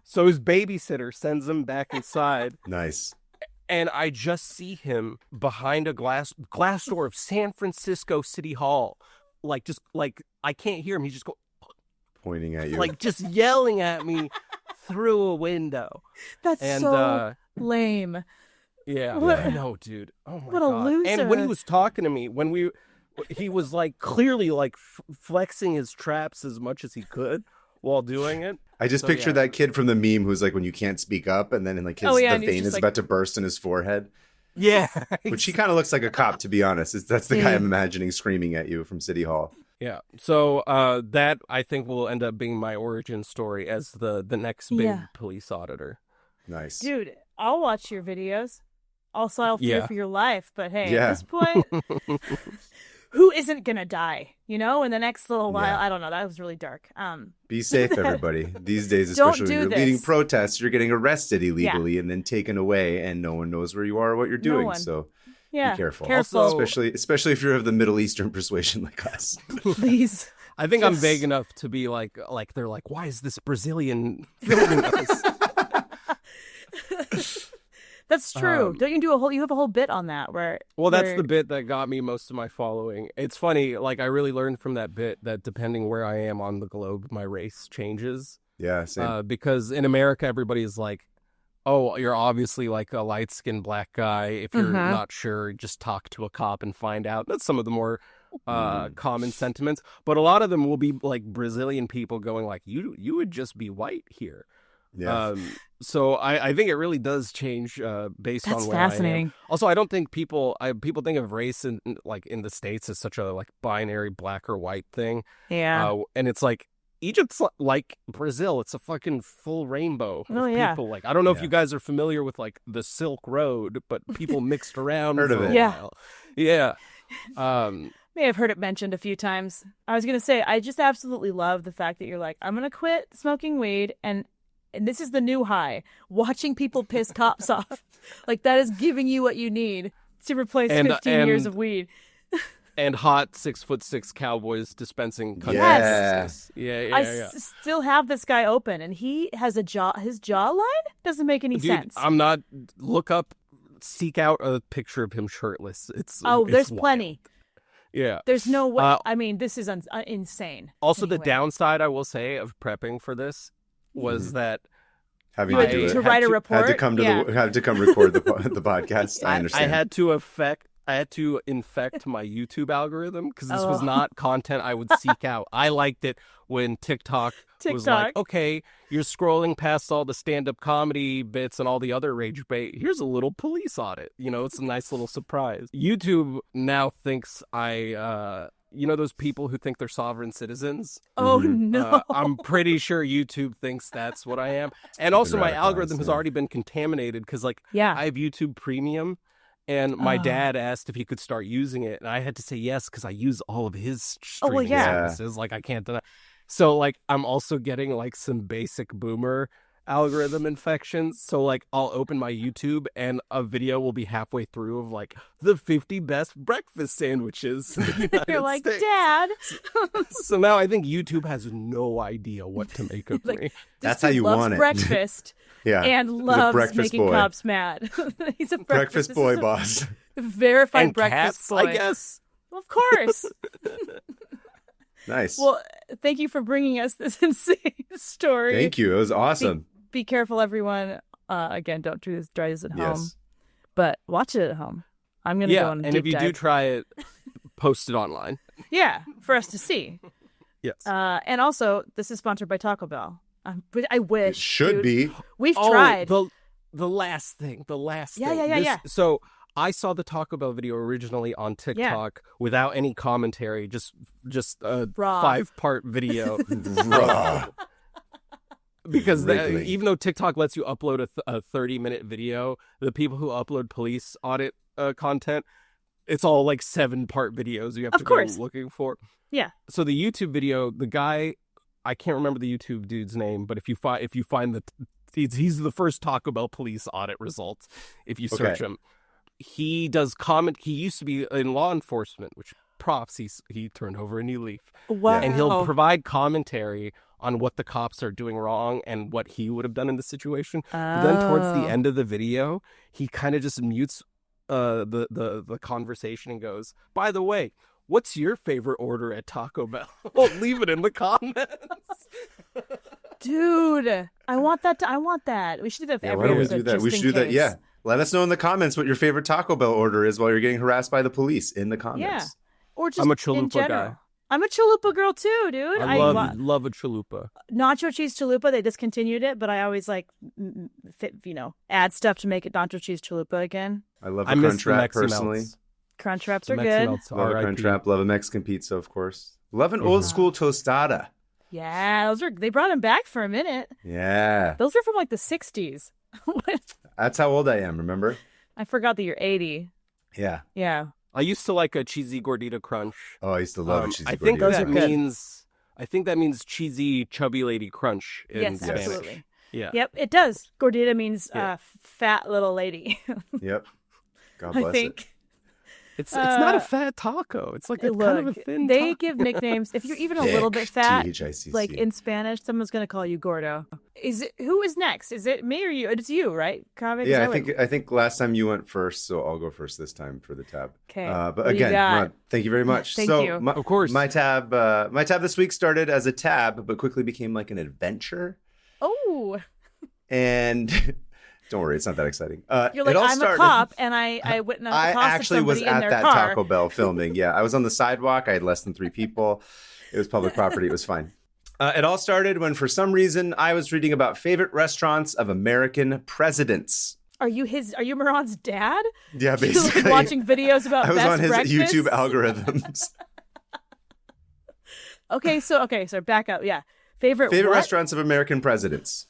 So his babysitter sends him back inside. Nice. And I just see him behind a glass door of San Francisco City Hall. Like, just like, I can't hear him. He's just Pointing at you. like just yelling at me through a window. That's And so lame. yeah, What- I know, dude. Oh my what a God. loser. And when he was talking to me, he was like clearly like flexing his traps as much as he could while doing it. I just So, picture yeah. that kid from the meme who's like when you can't speak up, and then in like his Oh, yeah, the and he's vein just is like- about to burst in his forehead. Yeah. Which he kind of looks like a cop, to be honest. That's the guy Yeah. I'm imagining screaming at you from City Hall. Yeah. So that I think will end up being my origin story as the next big Yeah. police auditor. Nice. Dude, I'll watch your videos. Also, I'll fear Yeah. for your life. But hey, Yeah. at this point, who isn't going to die? You know, in the next little while? Yeah. I don't know. That was really dark. Be safe, everybody. These days, Don't especially do when you're leading this. protests, you're getting arrested illegally and then taken away, and no one knows where you are or what you're doing. one. So Yeah. be careful. Careful. Also- Especially if you're of the Middle Eastern persuasion like us. Please. I think I'm Yes. vague enough to be like they're like, why is this Brazilian filming us? That's true. Don't you you have a whole bit on that where Well, that's where- the bit that got me most of my following. It's funny, like I really learned from that bit that depending where I am on the globe, my race changes. Yeah, same. Because in America, everybody's like, oh, you're obviously like a light-skinned black guy. If you're not sure, just talk to a cop and find out. That's some of the more common sentiments. But a lot of them will be like Brazilian people going like, you would just be white here. Yeah. So I think it really does change based That's on where I am. fascinating. Also, I don't think people think of race in the States as such a like binary black or white thing. Yeah. And it's like Egypt's like Brazil. It's a fucking full rainbow of Oh, yeah. people. Like I don't know if Yeah. you guys are familiar with like the Silk Road, but people mixed around Heard of for a it. Yeah. while. Yeah. May have heard it mentioned a few times. I was going to say, I just absolutely love the fact that you're like, I'm going to quit smoking weed and this is the new high. Watching people piss cops off. Like that is giving you what you need to replace 15 years of weed. And hot 6'6" cowboys dispensing country Yes. justice. Yeah. I still have this guy open and he has his jawline doesn't make any Dude, sense. I'm not. Seek out a picture of him shirtless. It's there's wild. plenty. Yeah. There's no way. I mean, this is insane. Also, the Anyway. downside, I will say, of prepping for this was that Having You to had do it. to write a report. Had to come to had to come record the podcast. I understand. I had to infect my YouTube algorithm because this was Oh. not content I would seek out. I liked it when TikTok was like, okay, you're scrolling past all the stand-up comedy bits and all the other rage bait. Here's a little police audit. You know, it's a nice little surprise. YouTube now thinks you know those people who think they're sovereign citizens? Oh, no. I'm pretty sure YouTube thinks that's what I am. And also my radicalized, algorithm has yeah. already been contaminated because, like, Yeah. I have YouTube Premium. And my Oh. dad asked if he could start using it. And I had to say yes because I use all of his Oh, well, streaming yeah. services. Like, I can't deny. So, like, I'm also getting, like, some basic boomer algorithm infections. So, like, I'll open my YouTube and a video will be halfway through of, like, the 50 best breakfast sandwiches in the United You're like, States. Dad. So now I think YouTube has no idea what to make of Like, me. That's This dude how you loves want it. breakfast Yeah. and He's a loves breakfast making boy. cops mad. He's a Breakfast this boy is a boss. verified And breakfast cats, boy. I guess. Of course. Nice. Well, thank you for bringing us this insane story. Thank you. It was awesome. Be careful, everyone. Again, don't try this at home, Yes. but watch it at home. I'm gonna go Yeah, on a and deep if you do dive. try it, post it online. Yeah, for us to see. Yes. And also, this is sponsored by Taco Bell. But I wish It should dude. be. We've tried. The last thing. Yeah. So I saw the Taco Bell video originally on TikTok without any commentary, just a Raw. 5-part video. Raw. Because Wriggling. even though TikTok lets you upload a 30-minute video, the people who upload police audit content, it's all like 7-part videos you have Of to course. go looking for. Yeah. So the YouTube video, the guy, I can't remember the YouTube dude's name, but if you find he's the first Taco Bell police audit results. If you search Okay. him, he does he used to be in law enforcement, which props, he turned over a new leaf. Wow. And he'll provide commentary on what the cops are doing wrong and what he would have done in the situation. But then towards the end of the video, he kind of just mutes the conversation and goes, "By the way, what's your favorite order at Taco Bell?" Leave it in the comments. Dude, I want that. We should do that for Yeah, every why don't we episode. do that? just We should in do that. case. Yeah. Let us know in the comments what your favorite Taco Bell order is while you're getting harassed by the police in the comments. Yeah. Or just I'm a in chalupa general. guy. I'm a chalupa girl too, dude. I love a chalupa. Nacho cheese chalupa. They discontinued it, but I always add stuff to make it nacho cheese chalupa again. I love I a miss crunch the wrap Mexi personally. melts. Crunch wraps The are Mexi good. melts, Love a RIP. crunch wrap. Love a Mexican pizza, of course. Love an old school tostada. Yeah, they brought them back for a minute. Yeah. Those are from like the 60s. That's how old I am, remember? I forgot that you're 80. Yeah. Yeah. I used to like a cheesy gordita crunch. Oh, I used to love a cheesy I think gordita. Those are good. I think that means cheesy chubby lady crunch in Yes, Spanish. absolutely. Yeah. Yep, it does. Gordita means Yeah. fat little lady. Yep. God bless I think. it. It's not a fat taco. It's like a kind of a thin they taco. give nicknames. If you're even a Thick, little bit fat, THICC. like in Spanish, someone's gonna call you gordo. Who is next? Is it me or you? It's you, right? Kaveh? Yeah, I think last time you went first, so I'll go first this time for the tab. Okay. But What do you again, got? Rod, thank you very much. Thank so, you. Of course. my tab this week started as a tab, but quickly became like an adventure. Oh, And don't worry, it's not that exciting. you're like, it all I'm started, a cop, and I witnessed I accosted actually was somebody in at their that car. Taco Bell filming. Yeah, I was on the sidewalk. I had less than 3 people. It was public property. It was fine. It all started when, for some reason, I was reading about favorite restaurants of American presidents. Are you Moran's dad? Yeah, You're, like, basically. watching videos about I was best on his breakfast? YouTube algorithms. Okay, so back up. Yeah, favorite Favorite what? restaurants of American presidents.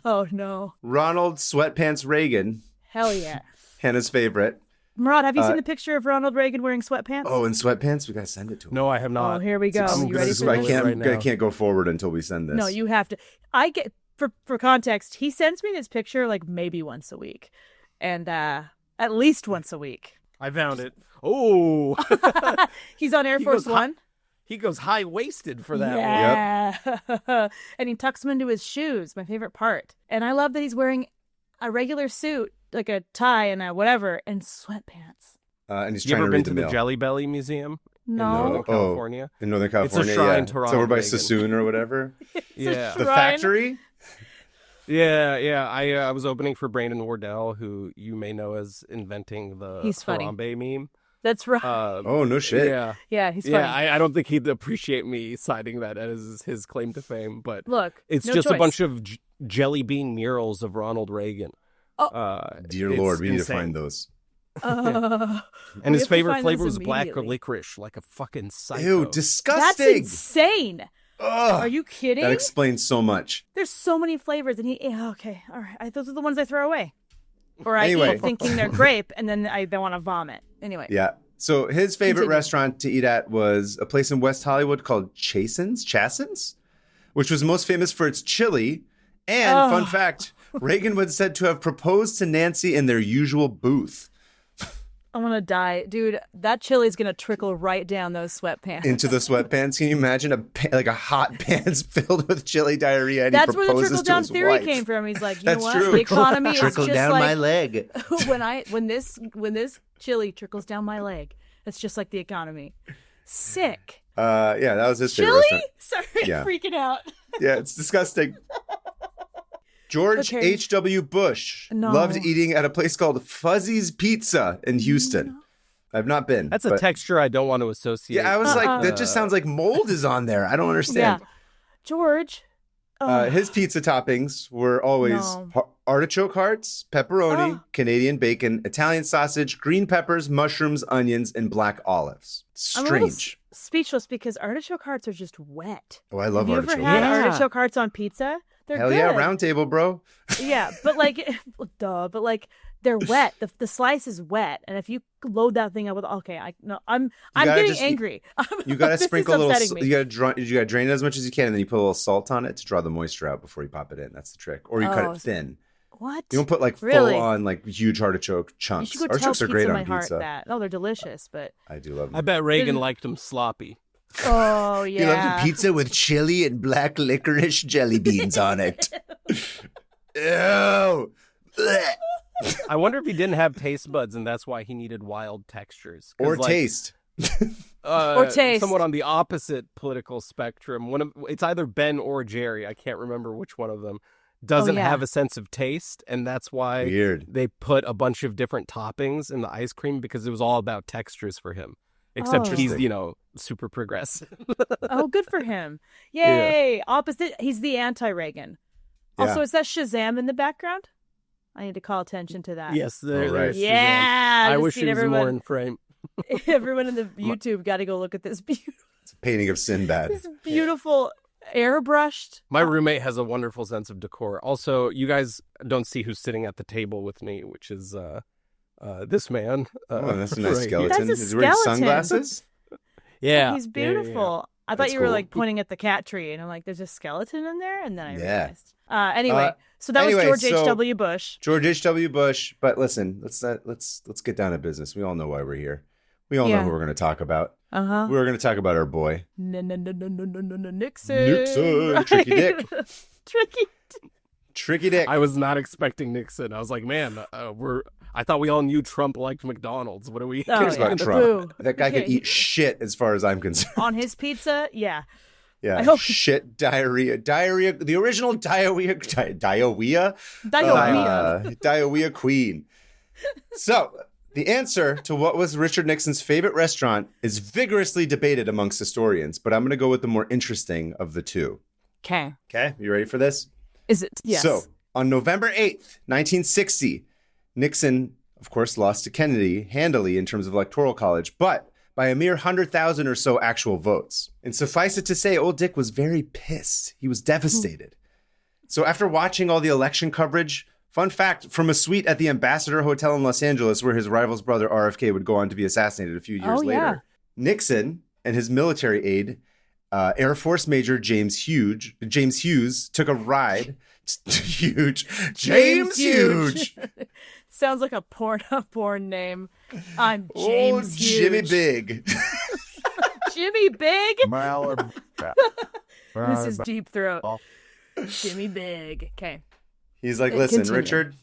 Oh no, Ronald Sweatpants Reagan, hell yeah. Hannah's favorite. Murad, have you seen the picture of Ronald Reagan wearing sweatpants? Oh, in sweatpants? We got to send it to him. No, I have not. Oh, here we go. I'm You ready This for is this? my- I right now. can't go forward until we send this. No, you have to. I get for context. He sends me this picture like maybe once a week, and at least once a week. I found it. Oh, He's on Air He Force goes One. he goes high-waisted for that one. Yeah. And he tucks them into his shoes. My favorite part. And I love that he's wearing a regular suit, like a tie and a whatever, and sweatpants. and he's You trying ever to been read to the the mail. Jelly Belly Museum in No. Northern California? In Northern It's California, a shrine yeah. to It's over Ronald by Reagan. Sassoon or whatever. Yeah. The Shrine. factory. Yeah. I was opening for Brandon Wardell, who you may know as inventing the He's funny. Harambe meme. That's right. Oh, no shit. Yeah, He's funny. I don't think he'd appreciate me citing that as his claim to fame, but Look, it's no just choice. a bunch of jelly bean murals of Ronald Reagan. Dear It's Lord, we need to insane. find those. And we his have to favorite find flavor those was black immediately. licorice, like a fucking psycho. Ew, That's disgusting. insane. Ugh. Are you kidding? That explains so much. There's so many flavors, and okay, all right. Those are the ones I throw away, or I Anyway. eat thinking they're grape, and then I want to vomit. Anyway, Yeah. So his favorite Continue. restaurant to eat at was a place in West Hollywood called Chasen's, which was most famous for its chili. And Oh. fun fact, Reagan was said to have proposed to Nancy in their usual booth. I'm gonna die, dude. That chili's gonna trickle right down those sweatpants. Into the sweatpants. Can you imagine a hot pants filled with chili diarrhea? And That's he where the proposes trickle to down his theory wife. came from. He's like, you That's know what? true. The economy is Trickle just down like my leg. when this chili trickles down my leg. It's just like the economy. Sick. Yeah, that was his favorite Chili? restaurant. Sorry, Yeah. I'm freaking out. Yeah, it's disgusting. George Okay. H.W. Bush No. loved eating at a place called Fuzzy's Pizza in Houston. I've not been. That's a but- texture I don't want to associate. Yeah, I was like, that just sounds like mold is on there. I don't understand. Yeah, George. His pizza toppings were always No. artichoke hearts, pepperoni, Oh. Canadian bacon, Italian sausage, green peppers, mushrooms, onions, and black olives. I'm a little Strange. speechless because artichoke hearts are just wet. Oh, I love Have you artichoke. ever had Yeah. artichoke hearts on pizza? They're Hell good. yeah, round table, bro. Yeah, but like, duh. But like, they're wet. The slice is wet, and if you load that thing up with, I'm gotta getting just- angry. You gotta This is sprinkle a little. upsetting me. You gotta drain it as much as you can, and then you put a little salt on it to draw the moisture out before you pop it in. That's the trick. Or you cut Oh, it thin. What? You don't put like Really? full on like huge artichoke You chunks. should go tell Artichokes Pizza are great My on Heart pizza. that. Oh, they're delicious, but I do love them. I bet Reagan Didn't- liked them sloppy. oh You love yeah. the pizza with chili and black licorice jelly beans on it. Ew. Blech. I wonder if he didn't have taste buds and that's why he needed wild textures. 'Cause, Or like, taste. Or taste. Somewhat on the opposite political spectrum. It's either Ben or Jerry. I can't remember which one of them doesn't yeah. have a sense of taste, and that's why Weird. they put a bunch of different toppings in the ice cream because it was all about textures for him. Except Oh. he's, super progressive. Oh, good for him. Yay! Opposite. He's the anti-Reagan. Also, Yeah. is that Shazam in the background? I need to call attention to that. Yes, All right. there's Shazam. Yeah. I just wish need he was more in frame. Everyone in the YouTube got to go look at this It's a painting of Sinbad. this beautiful airbrushed. My roommate has a wonderful sense of decor. Also, you guys don't see who's sitting at the table with me, which is this man. Oh, that's a nice right here. skeleton. That's a Is he wearing skeleton. sunglasses? Yeah, He's yeah, yeah, yeah. beautiful. I thought That's you were cool. like pointing at the cat tree, and I'm like, "There's a skeleton in there," and then I Yeah. realized. Anyway, so that anyway, was George so- H.W. Bush. George H.W. Bush. But listen, let's get down to business. We all know why we're here. We all know Yeah. who we're going to talk about. Uh-huh. We're going to talk about our boy. Nixon. Nixon. Tricky Dick. Tricky. Tricky Dick. I was not expecting Nixon. I was like, man, I thought we all knew Trump liked McDonald's. What are we? Oh, cares yeah. about Boo. Trump? That guy Yeah, could eat shit as far as I'm concerned. On his pizza, yeah. Yeah, I hope- shit, diarrhea, the original diarrhea queen. So the answer to what was Richard Nixon's favorite restaurant is vigorously debated amongst historians, but I'm going to go with the more interesting of the two. Okay. Okay, you ready for this? Is it? Yes. So on November 8th, 1960, Nixon, of course, lost to Kennedy handily in terms of electoral college, but by a mere 100,000 or so actual votes. And suffice it to say, old Dick was very pissed. He was devastated. So after watching all the election coverage, fun fact, from a suite at the Ambassador Hotel in Los Angeles, where his rival's brother RFK would go on to be assassinated a few years later, yeah. Nixon and his military aide, Air Force Major James Hughes, took a ride. James Huge. Sounds like a porn name. I'm Oh, James Jimmy Huge. Big. Jimmy Big? This This is Deep Throat. Jimmy Big. Okay. He's like, Okay, listen, continue. Richard,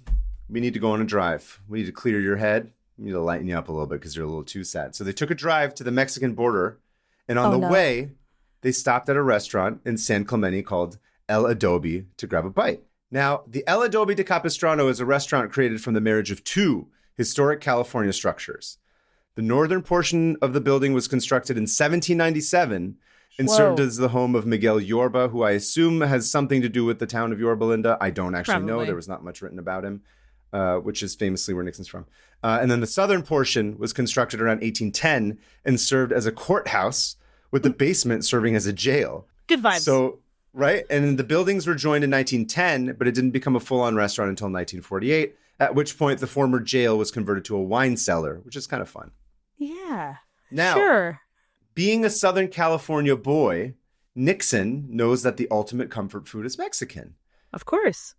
we need to go on a drive. We need to clear your head. need to lighten you up a little bit because you're a little too sad. So they took a drive to the Mexican border, and on the way, they stopped at a restaurant in San Clemente called El Adobe to grab a bite. Now, the El Adobe de Capistrano is a restaurant created from the marriage of two historic California structures. The northern portion of the building was constructed in 1797 and served as the home of Miguel Yorba, who I assume has something to do with the town of Yorba Linda. I don't actually know. There was not much written about him, which is famously where Nixon's from. And then the southern portion was constructed around 1810 and served as a courthouse, with the basement serving as a jail. Good vibes. So, right? And the buildings were joined in 1910, but it didn't become a full-on restaurant until 1948, at which point the former jail was converted to a wine cellar, which is kind of fun. Yeah. Now, sure. Being a Southern California boy, Nixon knows that the ultimate comfort food is Mexican. Of course.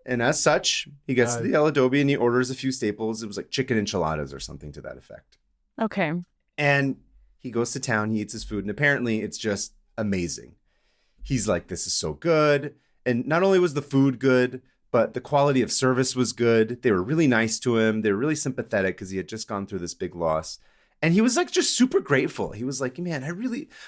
And as such, he gets to the El Adobe and he orders a few staples. It was like chicken enchiladas or something to that effect. Okay. And he goes to town, he eats his food, and apparently it's just amazing. He's like, this is so good. And not only was the food good, but the quality of service was good. They were really nice to him. They were really sympathetic because he had just gone through this big loss. And he was like just super grateful. He was like, man,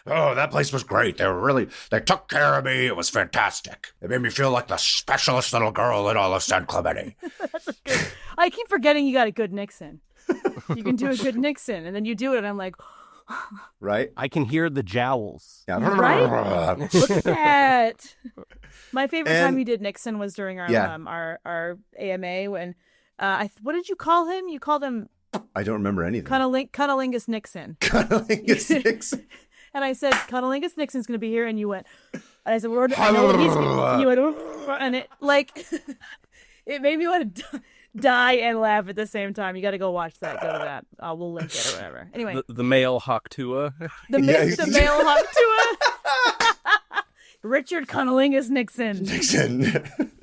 oh, that place was great. They took care of me. It was fantastic. They made me feel like the specialist little girl in all of San Clemente. That's a good. I keep forgetting you got a good Nixon. You can do a good Nixon. And then you do it. And I'm like, right? I can hear the jowls. Yeah. Right? Look at that. My favorite time you did Nixon was during our AMA when, what did you call him? You called him... I don't remember anything. Cunnilingus Nixon. Cunnilingus Nixon. And I said, Cunnilingus Nixon's going to be here. And you went, and I said, I know what he's going to you went, and it, like, it made me want to die and laugh at the same time. You got to go watch that. Go to that. We'll link it or whatever. Anyway. The male Hawktua. The male Hawktua. Richard Cunnilingus Nixon.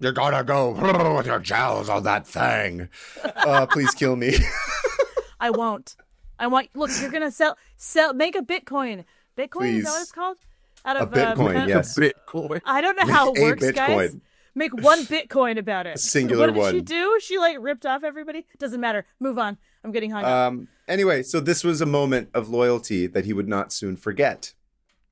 You're gonna go with your jowls on that thing. Please kill me. I won't. Look, you're gonna sell, make a Bitcoin. Bitcoin, please. Is that what it's called? Out of a Bitcoin, yes. Bitcoin. I don't know how it works, Bitcoin. guys. Make one Bitcoin about it. A singular one. What did one. she do? She like ripped off everybody? Doesn't matter. Move on. I'm getting hung up. Anyway, so this was a moment of loyalty that he would not soon forget.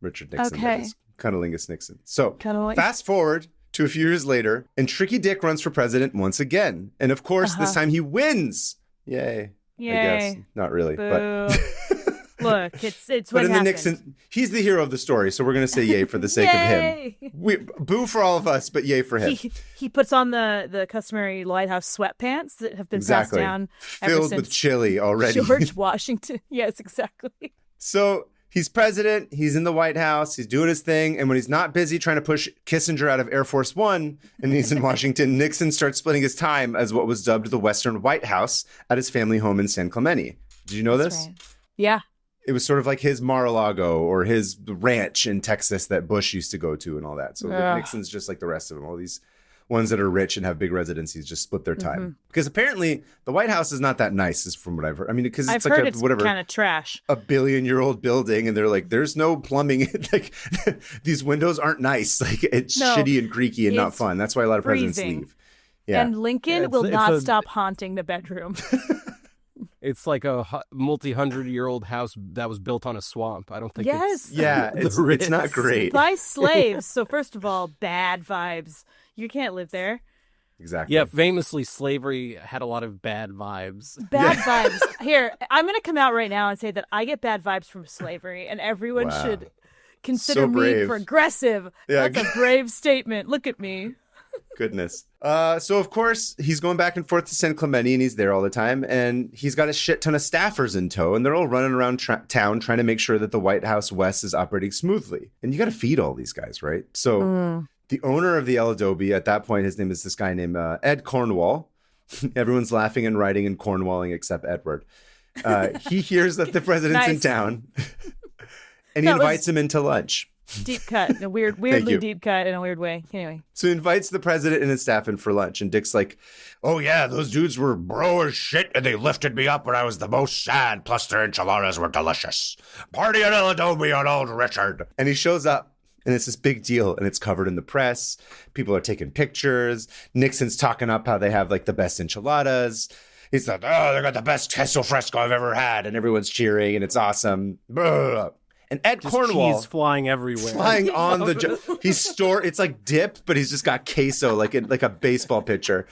Richard Nixon. Okay. Cunnilingus Nixon. So fast forward to a few years later, and Tricky Dick runs for president once again. And of course, this time he wins. Yay. I guess. Not really. Boo. But look, it's but what in happened. the Nixon, he's the hero of the story. So we're going to say yay for the sake of him. Boo for all of us, but yay for him. He puts on the customary lighthouse sweatpants that have been passed down filled with chili already. George Washington. Yes, exactly. So he's president, he's in the White House, he's doing his thing, and when he's not busy trying to push Kissinger out of Air Force One and he's in Washington, Nixon starts splitting his time as what was dubbed the Western White House at his family home in San Clemente. Did you know this? Right. Yeah. It was sort of like his Mar-a-Lago or his ranch in Texas that Bush used to go to and all that. So Nixon's just like the rest of them. All these ones that are rich and have big residencies just split their time. Mm-hmm. Because apparently the White House is not that nice, is from what I've heard. I mean, because it's like it's kind of trash. A billion-year-old building, and they're like, there's no plumbing. Like, these windows aren't nice. Like, it's shitty and creaky and not fun. That's why a lot of presidents leave. Yeah. And Lincoln will not stop haunting the bedroom. It's like a multi-hundred-year-old house that was built on a swamp. I don't think it's not great. By slaves. So first of all, bad vibes. You can't live there. Exactly. Yeah, famously, slavery had a lot of bad vibes. Bad vibes. Here, I'm going to come out right now and say that I get bad vibes from slavery, and everyone should consider me progressive. Yeah. That's a brave statement. Look at me. Goodness. So, of course, he's going back and forth to San Clemente, and he's there all the time. And he's got a shit ton of staffers in tow, and they're all running around town trying to make sure that the White House West is operating smoothly. And you got to feed all these guys, right? So the owner of the El Adobe, at that point, his name is this guy named Ed Cornwall. Everyone's laughing and writing and Cornwalling except Edward. He hears that the president's in town, and he invites him into lunch. Deep cut, in a weirdly deep cut in a weird way. Anyway. So he invites the president and his staff in for lunch, and Dick's like, oh yeah, those dudes were bro as shit, and they lifted me up when I was the most sad, plus their enchiladas were delicious. Party at El Adobe on old Richard. And he shows up, and it's this big deal, and it's covered in the press. People are taking pictures. Nixon's talking up how they have like the best enchiladas. He's like, oh, they got the best queso fresco I've ever had. And everyone's cheering and it's awesome. Blah. And Ed Just Cornwall cheese flying everywhere. flying on the it's like dip, but he's just got queso like a baseball pitcher.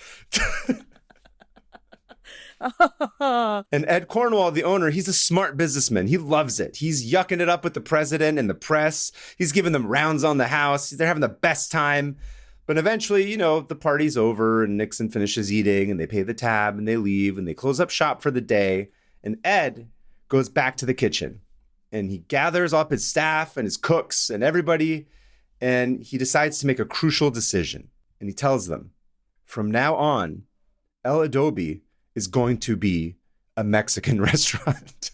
And Ed Cornwall, the owner, he's a smart businessman. He loves it. He's yucking it up with the president and the press. He's giving them rounds on the house. They're having the best time. But eventually, the party's over and Nixon finishes eating and they pay the tab and they leave and they close up shop for the day. And Ed goes back to the kitchen and he gathers up his staff and his cooks and everybody. And he decides to make a crucial decision. And he tells them, from now on, El Adobe is going to be a Mexican restaurant.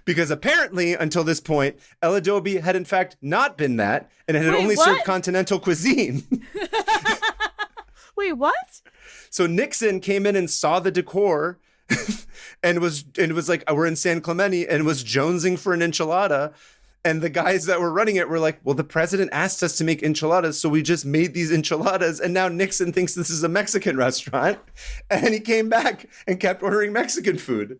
Because apparently, until this point, El Adobe had in fact not been that, and it had only served continental cuisine. Wait, what? So Nixon came in and saw the decor and was like, we're in San Clemente, and was jonesing for an enchilada. And the guys that were running it were like, well, the president asked us to make enchiladas, so we just made these enchiladas. And now Nixon thinks this is a Mexican restaurant. And he came back and kept ordering Mexican food.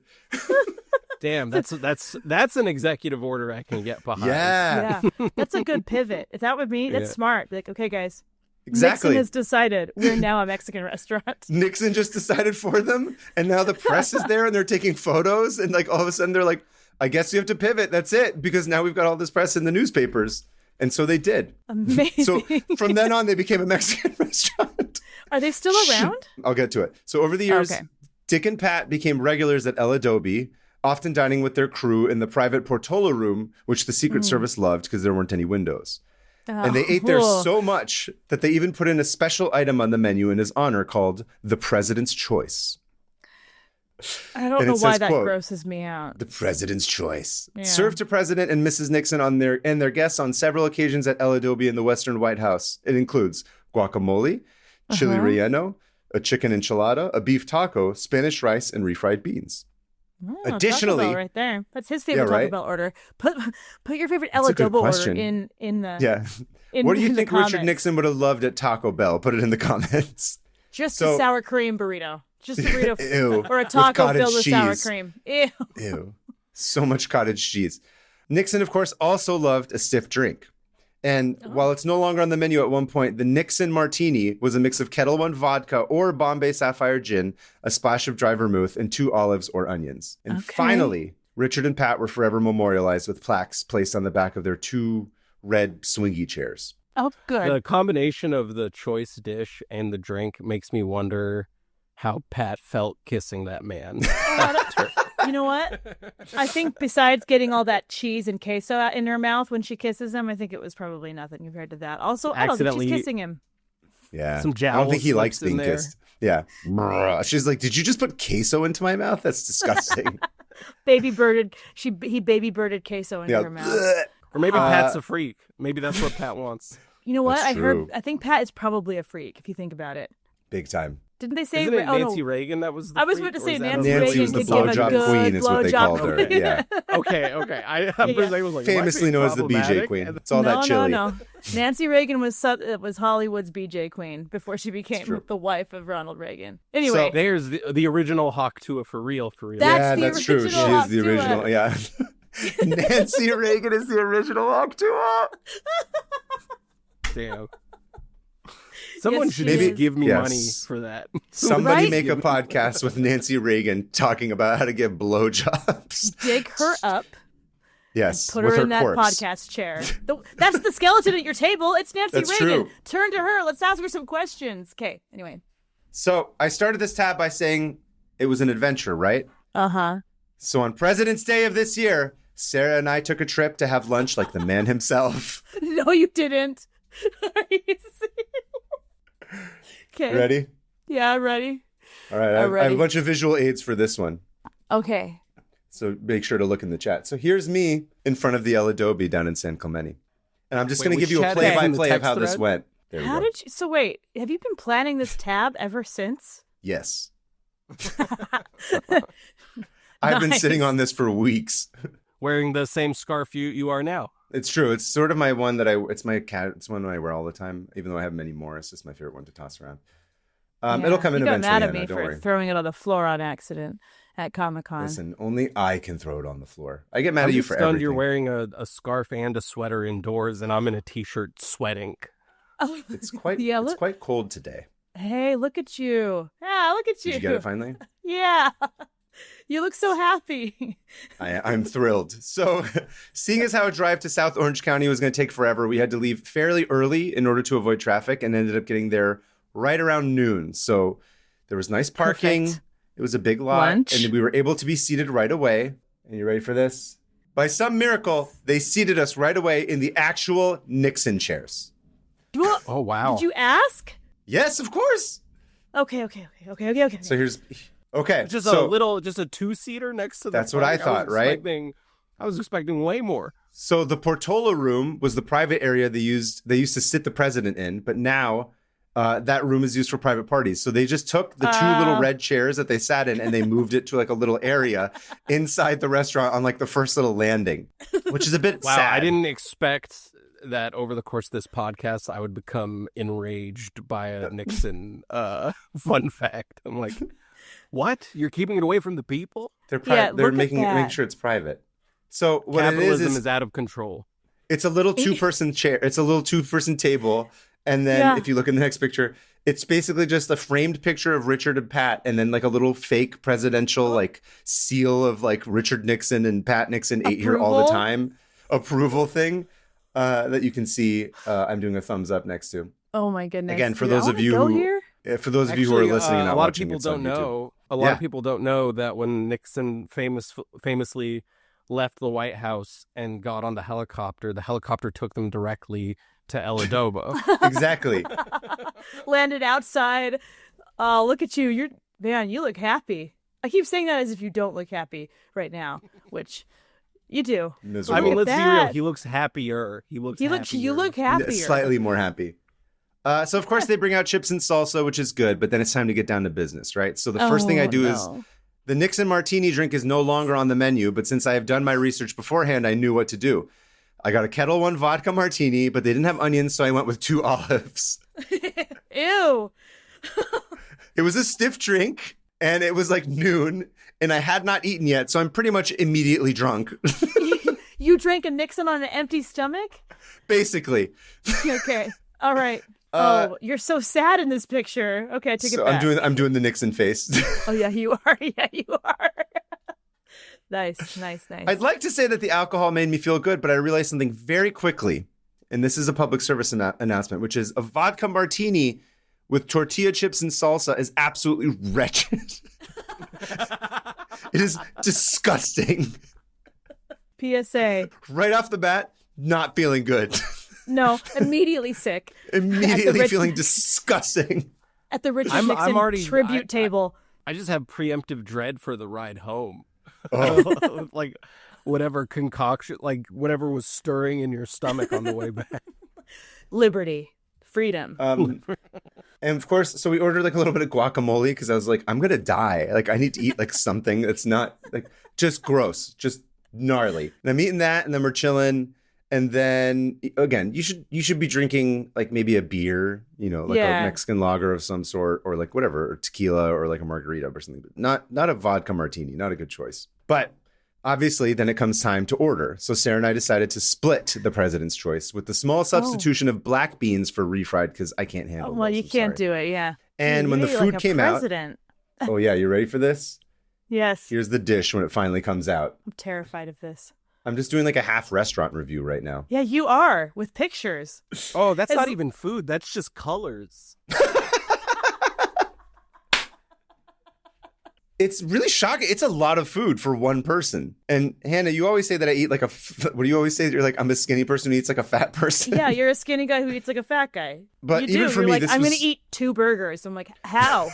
Damn, that's an executive order I can get behind. Yeah. That's a good pivot. If that were me, that's smart. Be like, okay, guys. Exactly. Nixon has decided we're now a Mexican restaurant. Nixon just decided for them. And now the press is there and they're taking photos. And like all of a sudden they're like, I guess you have to pivot. That's it. Because now we've got all this press in the newspapers. And so they did. Amazing. So from then on, they became a Mexican restaurant. Are they still around? I'll get to it. So over the years, Okay. Dick and Pat became regulars at El Adobe, often dining with their crew in the private Portola room, which the Secret Service loved because there weren't any windows. And they ate there so much that they even put in a special item on the menu in his honor called the President's Choice. I don't know why that grosses me out. The President's Choice. Yeah. Served to President and Mrs. Nixon and their guests on several occasions at El Adobe in the Western White House. It includes guacamole, chili relleno, a chicken enchilada, a beef taco, Spanish rice, and refried beans. Oh, Additionally, Taco Bell right there. That's his favorite Taco Bell order. Put your favorite El That's a good Adobo order question. in the Yeah. In, what do you in think the Richard comments. Nixon would have loved at Taco Bell? Put it in the comments. Just a sour cream burrito. Just a burrito Ew. or a taco cottage filled with sour cheese. cream. Ew. Ew. So much cottage cheese. Nixon, of course, also loved a stiff drink. And while it's no longer on the menu at one point, the Nixon Martini was a mix of Kettle One vodka or Bombay Sapphire gin, a splash of dry vermouth, and 2 olives or onions. And finally, Richard and Pat were forever memorialized with plaques placed on the back of their 2 red swingy chairs. Oh, good. The combination of the choice dish and the drink makes me wonder how Pat felt kissing that man. You know what? I think besides getting all that cheese and queso out in her mouth when she kisses him, I think it was probably nothing compared to that. Also, I don't think she's kissing him. Yeah. Some I don't think he jowl likes slips in being there. kissed. Yeah. She's like, did you just put queso into my mouth? That's disgusting. He baby birded queso into her mouth. Or maybe Pat's a freak. Maybe that's what Pat wants. You know what? That's true. I think Pat is probably a freak if you think about it. Big time. Didn't they say? Isn't it oh, Nancy no. Reagan that was the I was freak, about to or say is that Nancy Nancy Reagan was the could give a blowjob good queen, is what they blowjob called her. queen. Yeah. Okay. I was like, Famously known as the BJ queen. It's all that chili. No. Nancy Reagan was Hollywood's BJ queen before she became the wife of Ronald Reagan. Anyway, So- There's the original Hawk Tuah for real. That's the that's true. She original is the Hawk original. Tuah. Yeah. Nancy Reagan is the original Hawk Tuah. Damn. Someone Yes, should she maybe is. give me Yes. money for that. Somebody Right? make a podcast with Nancy Reagan talking about how to give blowjobs. dig her up, Yes, put with her in that corpse. podcast chair. That's the skeleton at your table. It's Nancy That's Reagan. true. Turn to her. Let's ask her some questions. Okay. Anyway. So I started this tab by saying it was an adventure, right? Uh-huh. So on President's Day of this year, Sarah and I took a trip to have lunch like the man himself. No, you didn't. Are you serious? Okay. Ready? Yeah, I'm ready. All right, I have a ready. bunch of visual aids for this one. Okay. So make sure to look in the chat. So here's me in front of the El Adobe down in San Clemente. And I'm just Wait, going to give which you a chat is in the play-by-play of text how this thread? went. There we How go. did you? So wait, have you been planning this tab ever since? Yes. I've been Nice. sitting on this for weeks. Wearing the same scarf you are now. It's true. It's sort of my one that it's my cat. It's one I wear all the time, even though I have many more. It's just my favorite one to toss around. It'll come in you got eventually. mad at Hannah, me don't for worry. throwing it on the floor on accident at Comic-Con. Listen, only I can throw it on the floor. I get mad I'm at you just for stunned everything. you're wearing a scarf and a sweater indoors, and I'm in a t-shirt sweating. Oh, It's quite yeah, it's look. quite cold today. Hey, look at you. Yeah, look at you. Did you get it finally? Yeah. You look so happy. I'm thrilled. So, seeing as how a drive to South Orange County was going to take forever, we had to leave fairly early in order to avoid traffic and ended up getting there right around noon. So, there was nice parking. Perfect. It was a big lot. Lunch. And we were able to be seated right away. Are you ready for this? By some miracle, they seated us right away in the actual Nixon chairs. Oh, wow. Did you ask? Yes, of course. Okay. So here's okay. Just so, just a two-seater next to the That's what I thought, right? I was expecting way more. So the Portola room was the private area they used to sit the president in, but now that room is used for private parties. So they just took the two little red chairs that they sat in and they moved it to like a little area inside the restaurant on like the first little landing, which is a bit Wow, sad. I didn't expect that over the course of this podcast I would become enraged by a Nixon fun fact. I'm like, what? You're keeping it away from the people? They're Yeah, they're look at making that. sure it's private. So what Capitalism it is is out of control. it's a little two-person chair. It's a little two-person table. And then if you look in the next picture, it's basically just a framed picture of Richard and Pat, and then like a little fake presidential like seal of like Richard Nixon and Pat Nixon ate here all the Approval? time approval thing that you can see. I'm doing a thumbs up next to. Oh my goodness. Again, for Dude, those I of wanna you go who- here? For those of you who are listening and not a lot of watching, people it's on don't YouTube. know. A lot of people don't know that when Nixon famously left the White House and got on the helicopter took them directly to El Adobo. Exactly. Landed outside. Oh, look at you. You look happy. I keep saying that as if you don't look happy right now, which you do. Miserable. I mean, Look let's at be real. that. He looks happier. You look happier. Slightly more happy. So of course they bring out chips and salsa, which is good, but then it's time to get down to business, right? So the first thing I do is the Nixon martini drink is no longer on the menu, but since I have done my research beforehand, I knew what to do. I got a Kettle One vodka martini, but they didn't have onions, so I went with 2 olives. Ew. It was a stiff drink, and it was like noon, and I had not eaten yet, so I'm pretty much immediately drunk. You drank a Nixon on an empty stomach? Basically. Okay. All right. You're so sad in this picture. Okay, I take it So back. I'm doing the Nixon face. Oh yeah, you are. Yeah, you are. Nice. I'd like to say that the alcohol made me feel good, but I realized something very quickly, and this is a public service announcement, which is a vodka martini with tortilla chips and salsa is absolutely wretched. It is disgusting. PSA. Right off the bat, not feeling good. No, immediately sick. Immediately Rich- feeling disgusting. At the Richard I'm Nixon already- tribute table. I just have preemptive dread for the ride home. Oh. Like whatever concoction, like whatever was stirring in your stomach on the way back. Liberty. Freedom. And of course, so we ordered like a little bit of guacamole because I was like, I'm gonna die. Like I need to eat like something that's not like just gross, just gnarly. And I'm eating that, and then we're chilling. And then again, you should be drinking like maybe a beer, you know, like a Mexican lager of some sort, or like whatever, or tequila, or like a margarita or something. But not a vodka martini, not a good choice. But obviously, then it comes time to order. So Sarah and I decided to split the president's choice with the small substitution of black beans for refried because I can't handle. Well, those, you I'm can't sorry. do it. Yeah. And when the You're food like a came president. out, oh yeah, you ready for this? Yes. Here's the dish when it finally comes out. I'm terrified of this. I'm just doing like a half restaurant review right now. Yeah, you are with pictures. Oh, that's As- not even food. That's just colors. It's really shocking. It's a lot of food for one person. And Hannah, you always say that I eat like what do you always say? You're like, I'm a skinny person who eats like a fat person. Yeah, you're a skinny guy who eats like a fat guy. But you even do. for You're me, like, this I'm was- going to eat 2 burgers. I'm like, how?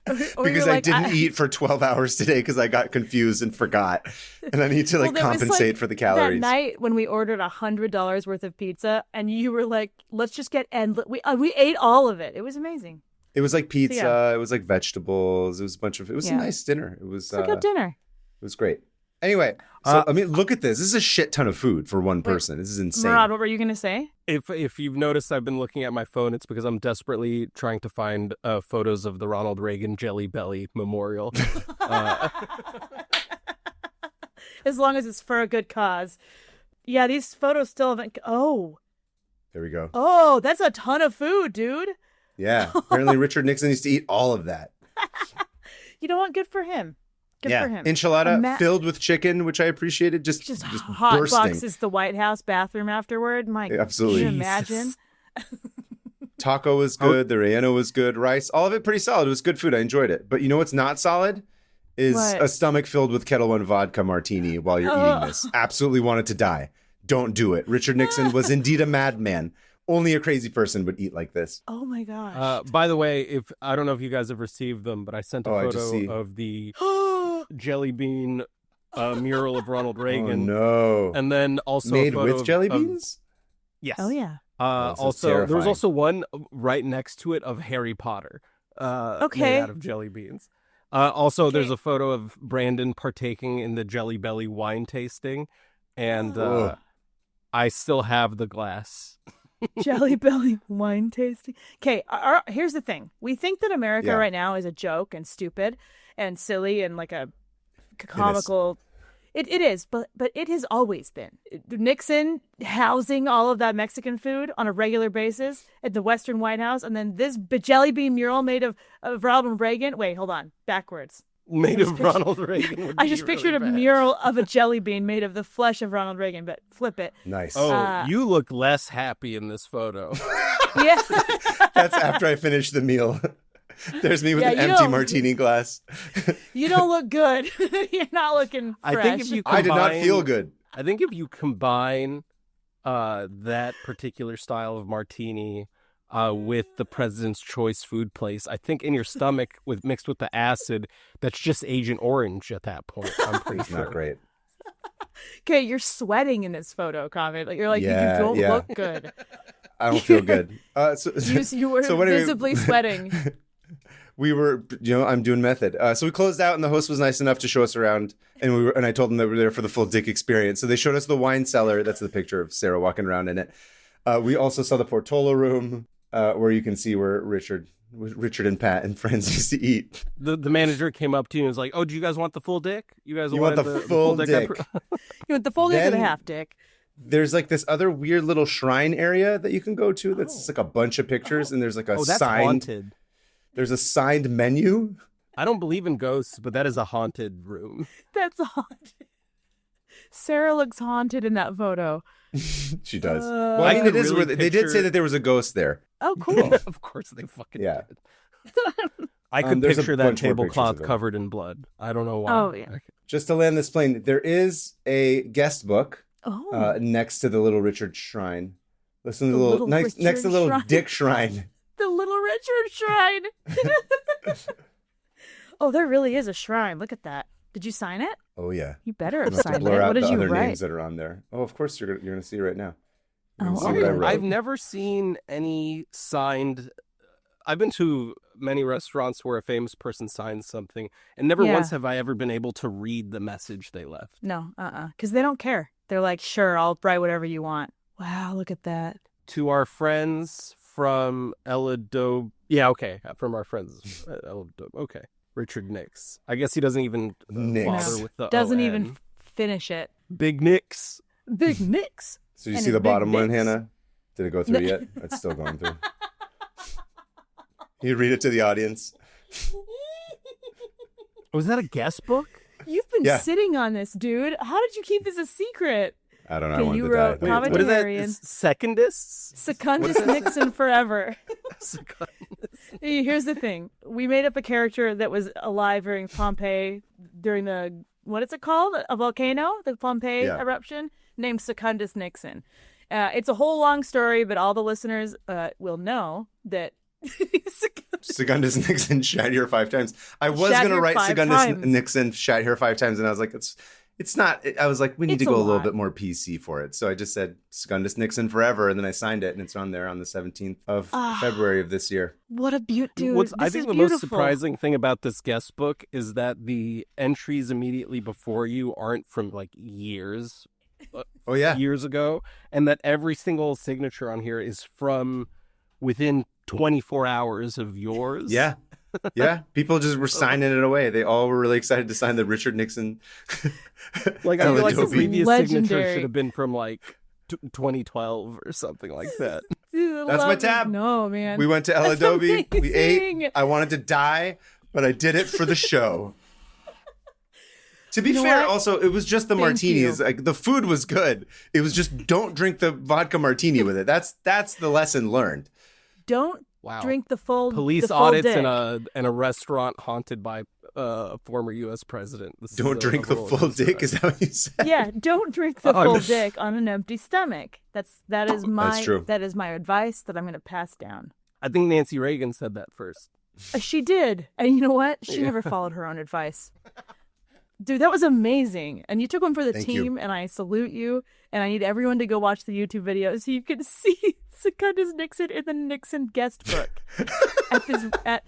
Or because you're I like, didn't eat for 12 hours today because I got confused and forgot. And I need to like Well, there was, compensate for the calories. That night when we ordered $100 worth of pizza, and you were like, "Let's just get endless." We ate all of it. It was amazing. It was like pizza. yeah. It was like vegetables. It was a bunch of. It was a Yeah. nice dinner. It was. It's like a dinner. It was great. Anyway, so I mean, look at this. This is a shit ton of food for one person. This is insane. Murad, what were you going to say? If you've noticed I've been looking at my phone, it's because I'm desperately trying to find photos of the Ronald Reagan Jelly Belly Memorial. As long as it's for a good cause. Yeah, these photos still haven't... Oh. There we go. Oh, that's a ton of food, dude. Yeah. Apparently Richard Nixon used to eat all of that. You know what? Good for him. Good for him. Enchilada filled with chicken, which I appreciated. Just hot bursting. boxes the White House bathroom afterward. Absolutely. Can you imagine? Taco was good. The relleno was good. Rice, all of it pretty solid. It was good food. I enjoyed it. But you know what's not solid? Is what? A stomach filled with Kettle One vodka martini while you're eating this. Absolutely wanted to die. Don't do it. Richard Nixon was indeed a madman. Only a crazy person would eat like this. Oh my gosh. By the way, I don't know if you guys have received them, but I sent a photo of the jelly bean mural of Ronald Reagan. Oh no! And then also made a photo with jelly beans. Yes. Oh yeah. Also, there was also one right next to it of Harry Potter. Made out of jelly beans. Also, there's a photo of Brandon partaking in the Jelly Belly wine tasting, and I still have the glass. Jelly Belly wine tasting. Okay, here's the thing. We think that America right now is a joke and stupid and silly and like a comical. It is, but it has always been. Nixon housing all of that Mexican food on a regular basis at the Western White House, and then this jelly bean mural made of Ronald Reagan. Wait, hold on. Backwards. Made of Ronald Reagan. I just pictured a mural of a jelly bean made of the flesh of Ronald Reagan, but flip it. Nice. Oh, you look less happy in this photo. Yeah. That's after I finish the meal. There's me with an empty martini glass. You don't look good. You're not looking fresh. I think if you I did not feel good. I think if you combine that particular style of martini with the President's Choice food place, I think in your stomach mixed with the acid, that's just Agent Orange at that point. I'm pretty sure. Not great. Okay, you're sweating in this photo, Comment. Like, you're like, you don't look good. I don't feel good. You were visibly sweating. We were, I'm doing method. So we closed out, and the host was nice enough to show us around, and I told them that we were there for the full dick experience. So they showed us the wine cellar. That's the picture of Sarah walking around in it. We also saw the Portola room, where you can see where Richard and Pat and friends used to eat. The manager came up to you and was like, "Oh, do you guys want the full dick? You guys want the full dick? You want the full dick or the half dick?" There's like this other weird little shrine area that you can go to. That's just like a bunch of pictures, and there's like a that's signed. Haunted. There's a signed menu. I don't believe in ghosts, but that is a haunted room. That's haunted. Sarah looks haunted in that photo. She does. Well, I mean, it is. Really they did say that there was a ghost there. Oh, cool. Of course they fucking did. I could picture that tablecloth covered in blood. I don't know why. Oh, yeah. Just to land this plane, there is a guest book next to the Little Richard Shrine. Listen to the little next to the Little Dick Shrine. The Little Richard Shrine. Oh, there really is a shrine. Look at that. Did you sign it? Oh yeah. You better have signed it. Blur out what did the you other write? names that are on there. Oh, of course you're gonna see it right now. I've never seen any signed. I've been to many restaurants where a famous person signs something, and never once have I ever been able to read the message they left. No, because they don't care. They're like, sure, I'll write whatever you want. Wow, look at that. To our friends from Eladobe. Yeah, okay. From our friends. Eladobe. Okay. Richard Nix. I guess he doesn't even bother with the doesn't O-N. even finish it. Big Nix. Big Nix. So you see the bottom one, Hannah? Did it go through yet? It's still going through. You read it to the audience. Was that a guest book? You've been sitting on this, dude. How did you keep this a secret? I don't know. I wanted you to wrote die. What is that? Secondists? Secundus Nixon forever. Here's the thing. We made up a character that was alive during Pompeii, during the, what is it called? A volcano? The Pompeii eruption? Named Secundus Nixon. It's a whole long story, but all the listeners will know that Secundus Nixon shat here 5 times. I was going to write Secundus Nixon shat here 5 times, and I was like, It's not. I was like, we need It's to go a a little lot. bit more PC for it. So I just said Secundus Nixon forever, and then I signed it, and it's on there on the 17th of February of this year. What a beaut, dude. I This think is the beautiful. most surprising thing about this guest book is that the entries immediately before you aren't from like years Oh yeah, years ago, and that every single signature on here is from within 24 hours of yours. yeah, yeah. People just were signing it away. They all were really excited to sign the Richard Nixon. Like I feel like the Adobe. previous signature Legendary. should have been from like 2012 or something like that. Dude, That's my love tab. it. No, man. We went to El That's Adobe. We amazing. ate. I wanted to die, but I did it for the show. To be You know fair, what? also, it was just the Thank martinis. you. Like the food was good. It was just don't drink the vodka martini with it. That's the lesson learned. Don't Wow. drink the full Police the full audits dick. in a restaurant haunted by a former U.S. president. This is Don't a drink the roller full coaster dick. ride. Is that what you said? Yeah, don't drink the Oh, full no. dick on an empty stomach. That is my true. that is my advice that I'm going to pass down. I think Nancy Reagan said that first. She did, and you know what? She Yeah. never followed her own advice. Dude, that was amazing, and you took one for the Thank team, you. and I salute you. And I need everyone to go watch the YouTube video so you can see Secundus Nixon in the Nixon guest book at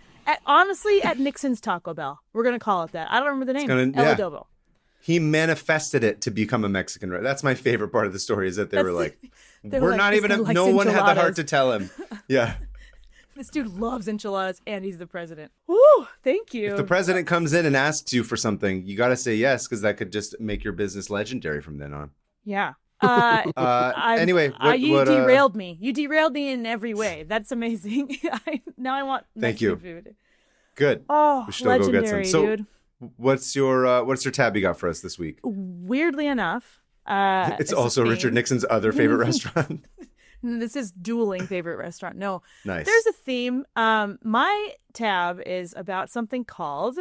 honestly at Nixon's Taco Bell. We're gonna call it that. I don't remember the name. El yeah. Adobo. He manifested it to become a Mexican. That's my favorite part of the story is that they were like, they were we're like, not this even. guy likes No one had the heart enchiladas. to tell him. Yeah. This dude loves enchiladas, and he's the president. Woo! Thank you. If the president comes in and asks you for something, you got to say yes because that could just make your business legendary from then on. Yeah. Anyway, You derailed me. You derailed me in every way. That's amazing. Now I want Thank Mexican you. food. Good. Oh, We should all go get some. legendary, So, dude. what's your tab you got for us this week? Weirdly enough, It's a also theme. Richard Nixon's other favorite restaurant. This is dueling favorite restaurant. No, Nice. there's a theme. My tab is about something called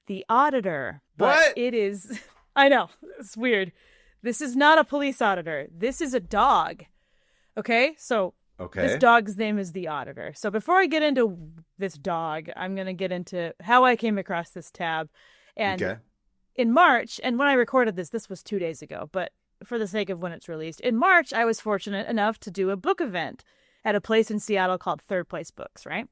the Auditor. But What? it is. I know it's weird. This is not a police auditor. This is a dog. Okay, so Okay. this dog's name is the Auditor. So before I get into this dog, I'm gonna get into how I came across this tab. And Okay. in March, and when I recorded this was 2 days ago, but for the sake of when it's released, in March, I was fortunate enough to do a book event at a place in Seattle called Third Place Books, right?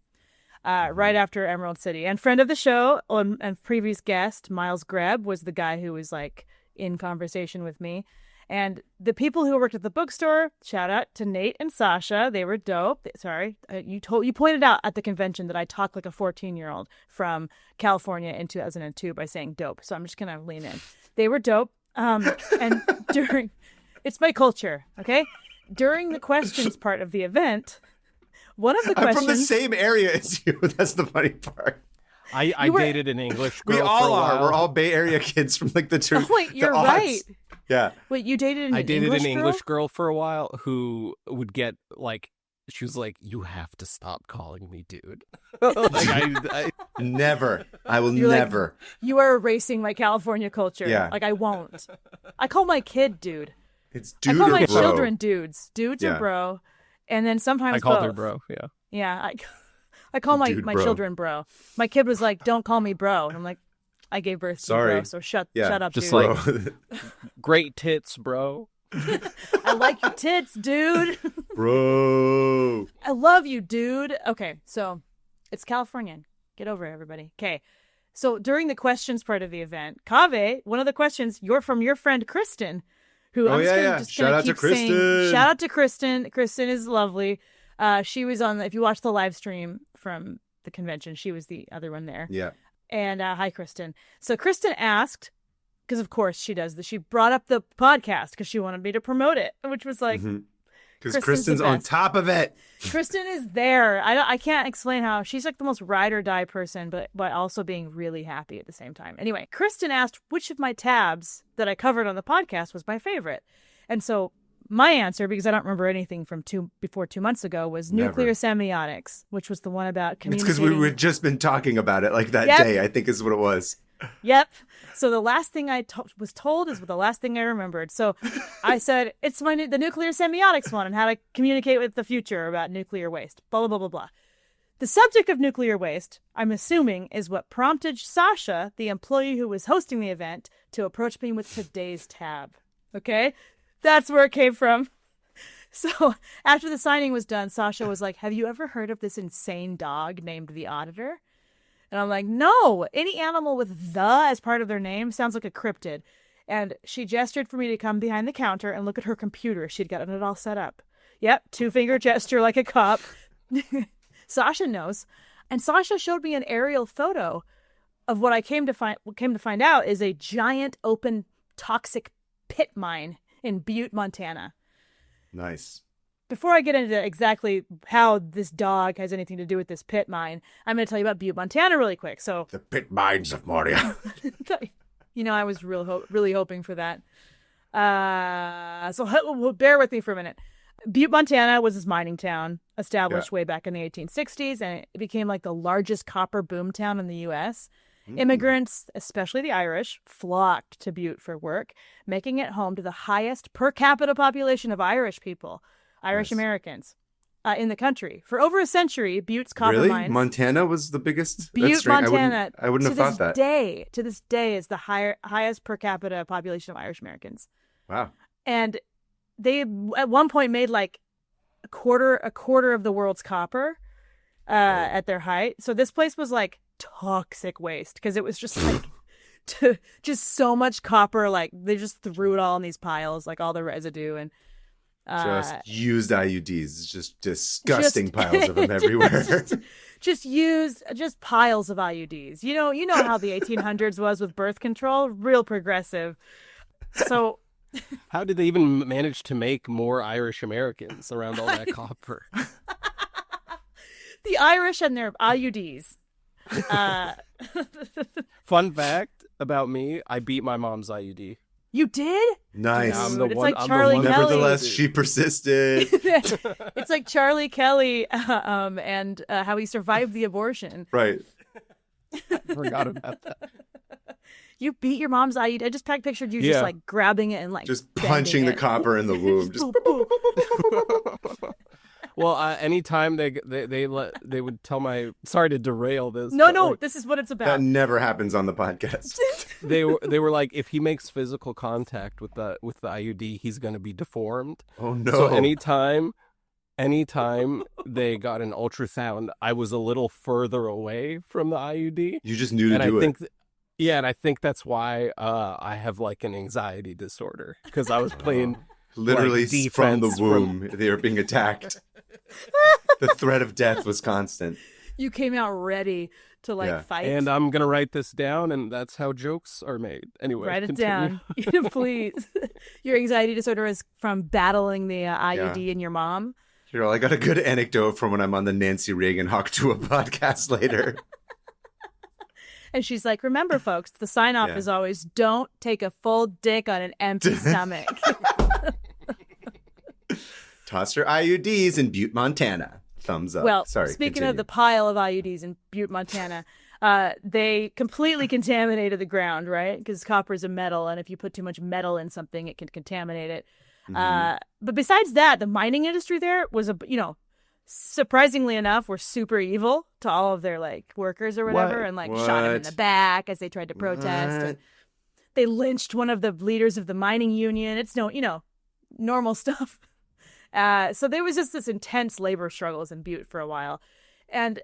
Right after Emerald City. And friend of the show and previous guest, Miles Greb, was the guy who was like in conversation with me. And the people who worked at the bookstore, shout out to Nate and Sasha. They were dope. You pointed out at the convention that I talk like a 14-year-old from California in 2002 by saying dope. So I'm just going to lean in. They were dope. And it's my culture, okay? During the questions part of the event, one of the I'm questions... from the same area as you. That's the funny part. I You were- dated an English girl We for all a are. while. We're all Bay Area kids from like the two. Oh, wait, the you're aughts. right. Yeah. Wait, you dated I dated English an girl? English girl for a while who would get like, she was like, "You have to stop calling me dude." Like I Never. I will You're like, never. You are erasing my California culture. Yeah. Like, I won't. I call my kid dude. It's I dude call or my bro. children dudes. Dudes Yeah. or bro. And then sometimes I called her both. bro. Yeah. Yeah. I call my Dude, bro. children bro. My kid was like, don't call me bro. And I'm like, I gave birth to Sorry. bro, so shut Yeah, up, just dude. like- Bro. Great tits, bro. I like your tits, dude. Bro. I love you, dude. Okay, so it's Californian. Get over it, everybody. Okay. So during the questions part of the event, Kaveh, one of the questions, you're from your friend Kristen, who Oh, I'm just yeah, gonna, yeah. just Shout gonna out to keep saying, Kristen. shout out to Kristen. Kristen is lovely. She was on, if you watch the live stream from the convention, she was the other one there. Yeah. And hi, Kristen. So Kristen asked, because of course she does this, she brought up the podcast because she wanted me to promote it, which was like, Because Kristen's Kristen's the on best. top of it. Kristen is there. I can't explain how she's like the most ride or die person, but also being really happy at the same time. Anyway, Kristen asked which of my tabs that I covered on the podcast was my favorite, and so my answer, because I don't remember anything from before 2 months ago, was Never. nuclear semiotics, which was the one about It's communicating. because we had just been talking about it like that Yep. day, I think is what it was. Yep. So the last thing I was told is the last thing I remembered. So I said, it's the nuclear semiotics one and how to communicate with the future about nuclear waste, blah, blah, blah, blah, blah. The subject of nuclear waste, I'm assuming, is what prompted Sasha, the employee who was hosting the event, to approach me with today's tab. Okay? That's where it came from. So after the signing was done, Sasha was like, have you ever heard of this insane dog named the Auditor? And I'm like, no, any animal with the as part of their name sounds like a cryptid. And she gestured for me to come behind the counter and look at her computer. She'd gotten it all set up. Yep, 2-finger gesture like a cop. Sasha knows. And Sasha showed me an aerial photo of what I came to find out is a giant open toxic pit mine in Butte, Montana. Nice. Before I get into exactly how this dog has anything to do with this pit mine, I'm going to tell you about Butte, Montana really quick. So The pit mines of Moria. I was really hoping for that. So bear with me for a minute. Butte, Montana was this mining town established way back in the 1860s, and it became like the largest copper boom town in the U.S. Immigrants, especially the Irish, flocked to Butte for work, making it home to the highest per capita population of Irish people, Irish Americans, in the country. For over a century, Butte's copper mines... Montana was the biggest? Butte, Montana, I wouldn't have thought that. To this day, is the highest per capita population of Irish Americans. Wow. And they at one point made like a quarter of the world's copper at their height. So this place was like toxic waste because it was just like just so much copper. Like they just threw it all in these piles, like all the residue and just used IUDs, just disgusting piles of them everywhere. just piles of IUDs. You know how the 1800s was with birth control, real progressive. So. How did they even manage to make more Irish Americans around all that copper? The Irish and their IUDs. Fun fact about me, I beat my mom's IUD. You did? Nice. Yeah, I'm the It's one, like I'm Charlie the one. Kelly. Nevertheless, she persisted. It's like Charlie Kelly and how he survived the abortion. Right. I forgot about that. You beat your mom's IUD. I just pictured you just like grabbing it and like just punching the copper in the womb. Just boop, boop. Well, anytime they would tell my, sorry to derail this. No, like, this is what it's about. that never happens on the podcast. they were like, if he makes physical contact with the IUD, he's going to be deformed. Oh no. So anytime they got an ultrasound, I was a little further away from the IUD. You just knew to and do I it. think and I think that's why I have like an anxiety disorder, because I was playing literally like, from the defense womb. They were being attacked. The threat of death was constant. You came out ready to fight. And I'm going to write this down, and that's how jokes are made. Anyway, write it continue. down. Please. Your anxiety disorder is from battling the IUD in your mom. Cheryl, I got a good anecdote from when I'm on the Nancy Reagan Hawktua podcast later. And she's like, remember, folks, the sign-off is always, don't take a full dick on an empty stomach. Tossed her IUDs in Butte, Montana. Thumbs up. Well, sorry. speaking continue. of the pile of IUDs in Butte, Montana, they completely contaminated the ground, right? Because copper is a metal, and if you put too much metal in something, it can contaminate it. But besides that, the mining industry there was surprisingly enough, were super evil to all of their like workers or whatever, and like shot him in the back as they tried to protest. And they lynched one of the leaders of the mining union. It's normal stuff. So there was just this intense labor struggles in Butte for a while, and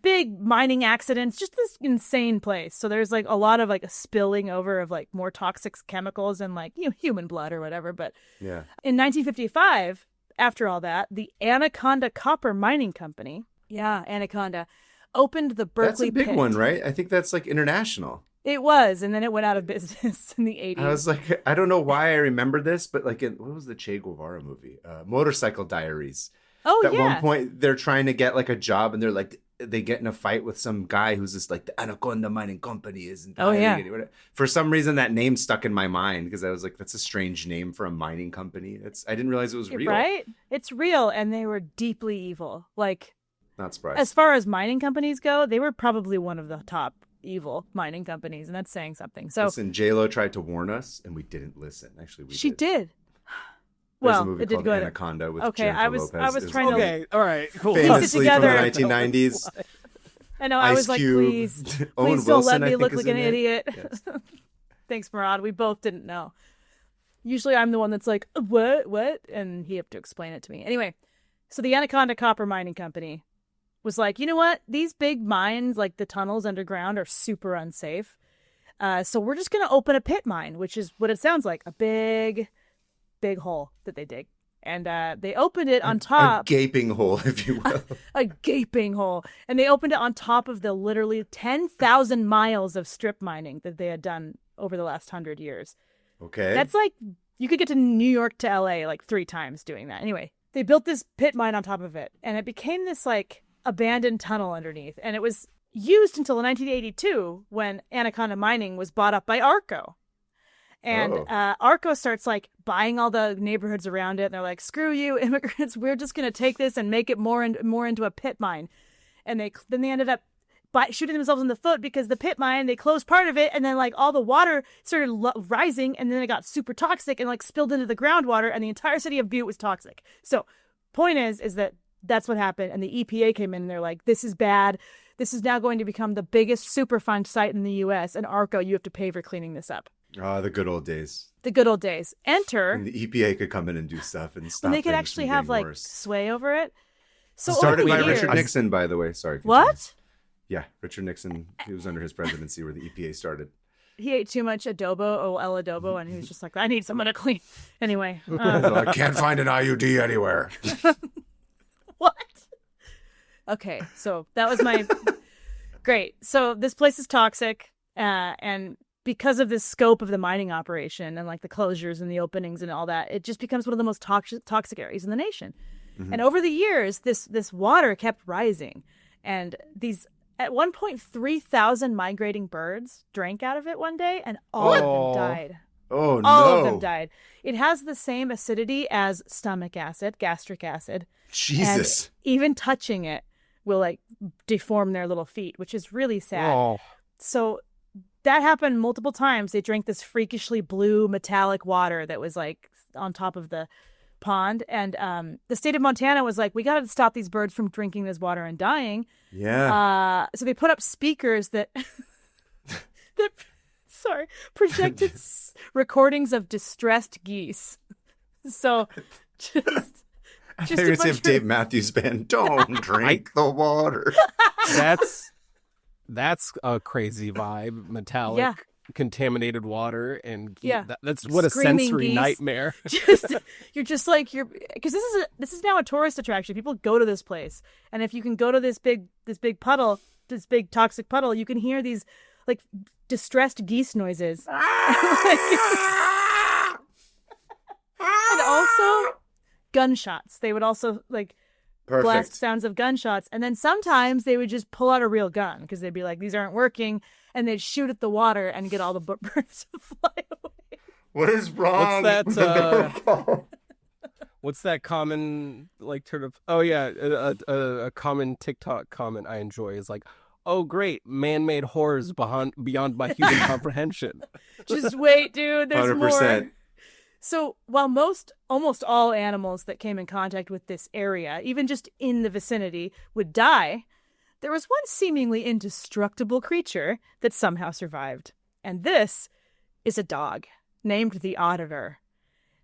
big mining accidents, just this insane place. So there's like a lot of like a spilling over of like more toxic chemicals and like human blood or whatever. But Yeah. in 1955. After all that, the Anaconda Copper Mining Company, Anaconda, opened the Berkeley That's a big pit. one, right? I think that's like international. It was, and then it went out of business in the 80s. I was like, I don't know why I remember this, but like, what was the Che Guevara movie? Motorcycle Diaries. Oh, At yeah. one point, they're trying to get like a job, and they're like, they get in a fight with some guy who's just like, the Anaconda Mining Company isn't. Oh, yeah. For some reason, that name stuck in my mind because I was like, that's a strange name for a mining company. I didn't realize it was real. Right? It's real, and they were deeply evil. Like, Not surprised. as far as mining companies go, they were probably one of the top evil mining companies, and that's saying something. So Listen, J-Lo tried to warn us, and we didn't listen. Actually, we she did. There's a Well, movie it did called go to- Anaconda with Okay, Jennifer I was Lopez. trying to- Okay, all right, cool. Piece it Famously from the together. 1990s. I know. I Ice was like, Cube, please Owen don't Wilson, let I me think, look is like an in it. idiot. Yes. Thanks, Murad. We both didn't know. Usually I'm the one that's like, what? And he had to explain it to me. Anyway, so the Anaconda Copper Mining Company was like, you know what? These big mines, like the tunnels underground, are super unsafe. So we're just going to open a pit mine, which is what it sounds like, a big hole that they dig. And they opened it on top. A gaping hole, if you will. A gaping hole. And they opened it on top of the literally 10,000 miles of strip mining that they had done over the last 100 years. Okay. That's like, you could get to New York to LA like 3 times doing that. Anyway, they built this pit mine on top of it, and it became this like abandoned tunnel underneath. And it was used until 1982 when Anaconda Mining was bought up by Arco. And Arco starts like buying all the neighborhoods around it. And they're like, screw you, immigrants. We're just going to take this and make it more into a pit mine. And then they ended up shooting themselves in the foot because the pit mine, they closed part of it. And then like all the water started rising. And then it got super toxic and like spilled into the groundwater. And the entire city of Butte was toxic. So point is that that's what happened. And the EPA came in and they're like, this is bad. This is now going to become the biggest Superfund site in the U.S. And Arco, you have to pay for cleaning this up. Ah, the good old days. The good old days. Enter. And the EPA could come in and do stuff and stop. And they could things actually from have getting like worse. sway over it. So Started over by the Richard years- Nixon, by the way. Sorry. continue. What? Yeah, Richard Nixon. He was under his presidency where the EPA started. He ate too much El Adobo, and he was just like, I need someone to clean. Anyway. I can't find an IUD anywhere. What? Okay, so that was my... Great. So this place is toxic, and because of the scope of the mining operation and like the closures and the openings and all that, it just becomes one of the most toxic areas in the nation. Mm-hmm. And over the years, this water kept rising, and at one point 3,000 migrating birds drank out of it one day, and all of them died. Oh no! All of them died. It has the same acidity as stomach acid, gastric acid. Jesus! And even touching it will like deform their little feet, which is really sad. Oh. So that happened multiple times. They drank this freakishly blue metallic water that was like on top of the pond, and the state of Montana was like, we got to stop these birds from drinking this water and dying. Yeah. So they put up speakers that projected recordings of distressed geese. So just I thought you were gonna say if Dave Matthews Band, don't drink the water. That's a crazy vibe. Metallic, Yeah. contaminated water, and Yeah. that's what a Screaming sensory geese. nightmare. You're just like because this is now a tourist attraction. People go to this place, and if you can go to this big toxic puddle, you can hear these like distressed geese noises, and also gunshots. They would also like Perfect. blast sounds of gunshots, and then sometimes they would just pull out a real gun because they'd be like, these aren't working, and they'd shoot at the water and get all the birds to fly away. What is wrong? What's that? What's that common like sort of? Oh yeah, a common TikTok comment I enjoy is like, "Oh great, man-made horrors beyond my human comprehension." Just wait, dude. There's 100%. more. So while almost all animals that came in contact with this area, even just in the vicinity, would die, there was one seemingly indestructible creature that somehow survived. And this is a dog named the Auditor.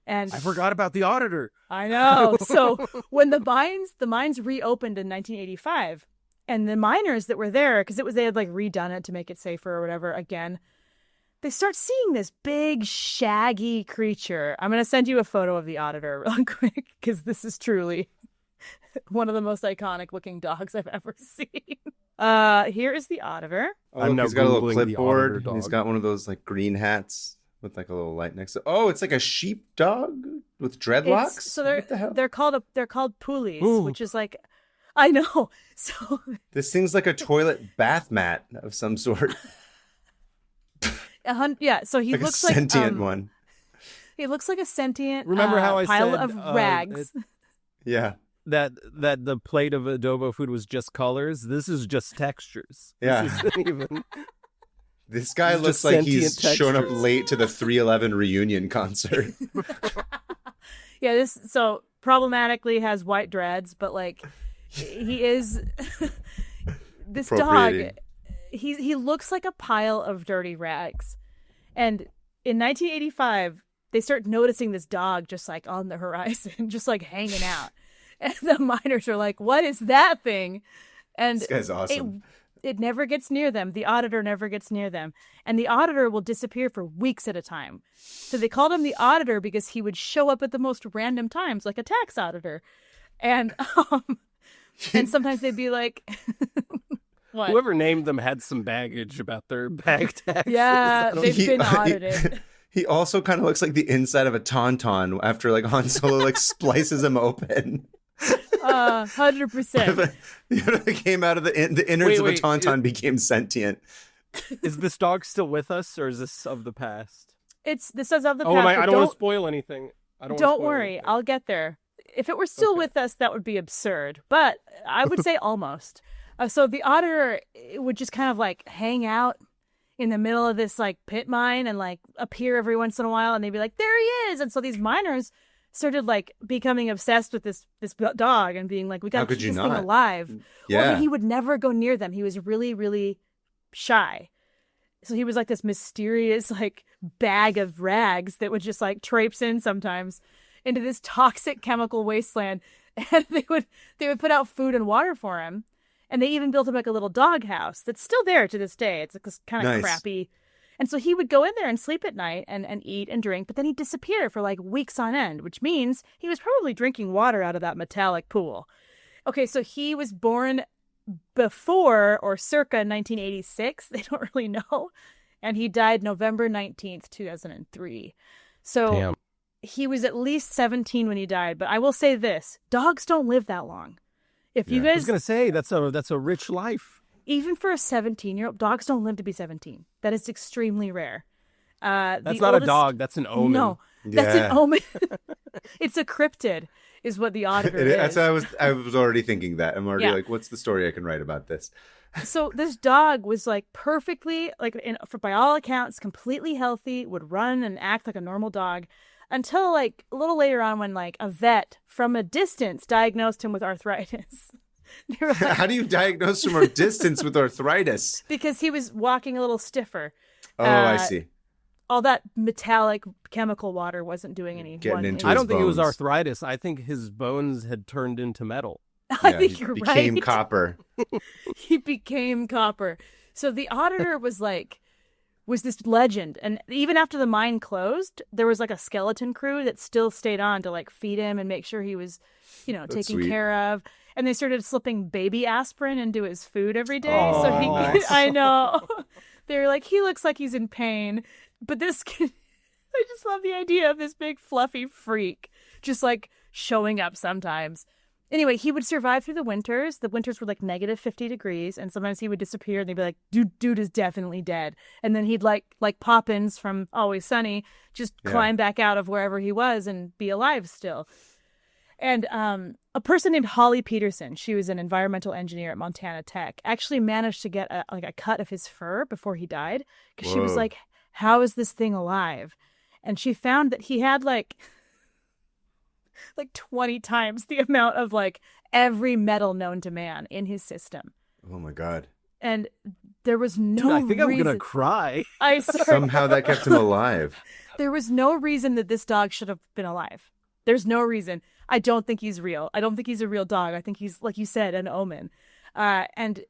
And I forgot about the Auditor. I know. So when the mines reopened in 1985, and the miners that were there, because they had like redone it to make it safer or whatever again, they start seeing this big, shaggy creature. I'm going to send you a photo of the Auditor real quick, because this is truly one of the most iconic looking dogs I've ever seen. Here is the Auditor. I'm now he's got a little Googling the clipboard. Auditor And he's dog. got one of those like green hats with like a little light next to. Oh, it's like a sheep dog with dreadlocks. So What the hell? they're called poolies, Ooh. which is like, I know. So This thing's like a toilet bath mat of some sort. yeah. So he Like looks a like sentient one. He looks like a sentient. Remember how I pile said, of rags. Yeah. that the plate of adobo food was just colors. This is just textures. Yeah. This isn't even. This guy It's looks just like he's sentient shown up textures. late to the 311 reunion concert. Yeah, this so problematically has white dreads, but like he is this dog. Appropriating. He looks like a pile of dirty rags. And in 1985, they start noticing this dog just like on the horizon, just like hanging out. And the miners are like, "What is that thing?" And This guy's awesome. it never gets near them. The auditor never gets near them. And the auditor will disappear for weeks at a time. So they called him the auditor because he would show up at the most random times, like a tax auditor. And and sometimes they'd be like, what? Whoever named them had some baggage about their bag taxes. Yeah, they've been He- audited. He also kind of looks like the inside of a tauntaun after like Han Solo like splices him open. 100%. It came out of the innards Wait, of a tauntaun became sentient. Is this dog still with us, or is this of the past? This is of the Oh, past. I but don't want to spoil anything. Don't worry, I'll get there. If it were still with us, that would be absurd. But I would say almost. So the auditor would just kind of like hang out in the middle of this like pit mine and like appear every once in a while, and they'd be like, "There he is!" And so these miners started like becoming obsessed with this dog and being like, "We got How to could keep you this thing not? alive." Yeah. Well, but he would never go near them. He was really, really shy. So he was like this mysterious like bag of rags that would just like traipse in sometimes into this toxic chemical wasteland, and they would put out food and water for him, and they even built him like a little dog house that's still there to this day. It's like this kind of Nice. crappy, and so he would go in there and sleep at night and eat and drink, but then he'd disappear for like weeks on end, which means he was probably drinking water out of that metallic pool. Okay, so he was born before or circa 1986. They don't really know. And he died November 19th, 2003. So Damn. he was at least 17 when he died. But I will say this, dogs don't live that long. If you Yeah. I was guys, gonna say that's a rich life. even for a 17-year-old, dogs don't live to be 17. That is extremely rare. That's not a dog. That's an omen. No, that's Yeah. an omen. It's a cryptid, is what the auditor is. That's I was already thinking that. I'm already Yeah. like, what's the story I can write about this? So this dog was like perfectly, like by all accounts, completely healthy, would run and act like a normal dog until like a little later on when like a vet from a distance diagnosed him with arthritis. They were like, How do you diagnose from a distance with arthritis? because he was walking a little stiffer. Oh, I see. All that metallic chemical water wasn't doing any. Getting into I his don't think it was bones. arthritis. I think his bones had turned into metal. I Yeah, think he you're became right. copper. He became copper. So the auditor was this legend. And even after the mine closed, there was like a skeleton crew that still stayed on to like feed him and make sure he was, That's taken sweet. care of. And they started slipping baby aspirin into his food every day. Oh, So he, nice. I know. They were like, he looks like he's in pain. But this kid, I just love the idea of this big fluffy freak just like showing up sometimes. Anyway, he would survive through the winters. The winters were like negative 50 degrees, and sometimes he would disappear, and they'd be like, dude is definitely dead. And then he'd like Poppins from Always Sunny, just Yeah. climb back out of wherever he was and be alive still. And a person named Holly Peterson, she was an environmental engineer at Montana Tech, actually managed to get a cut of his fur before he died, because she was Whoa. like, how is this thing alive? And she found that he had like 20 times the amount of like every metal known to man in his system. Oh my god. And there was no Dude, I think reason. I'm gonna cry. I swear, Somehow that kept him alive. there was no reason that this dog should have been alive. There's no reason. I don't think he's real. I don't think he's a real dog. I think he's, like you said, an omen. And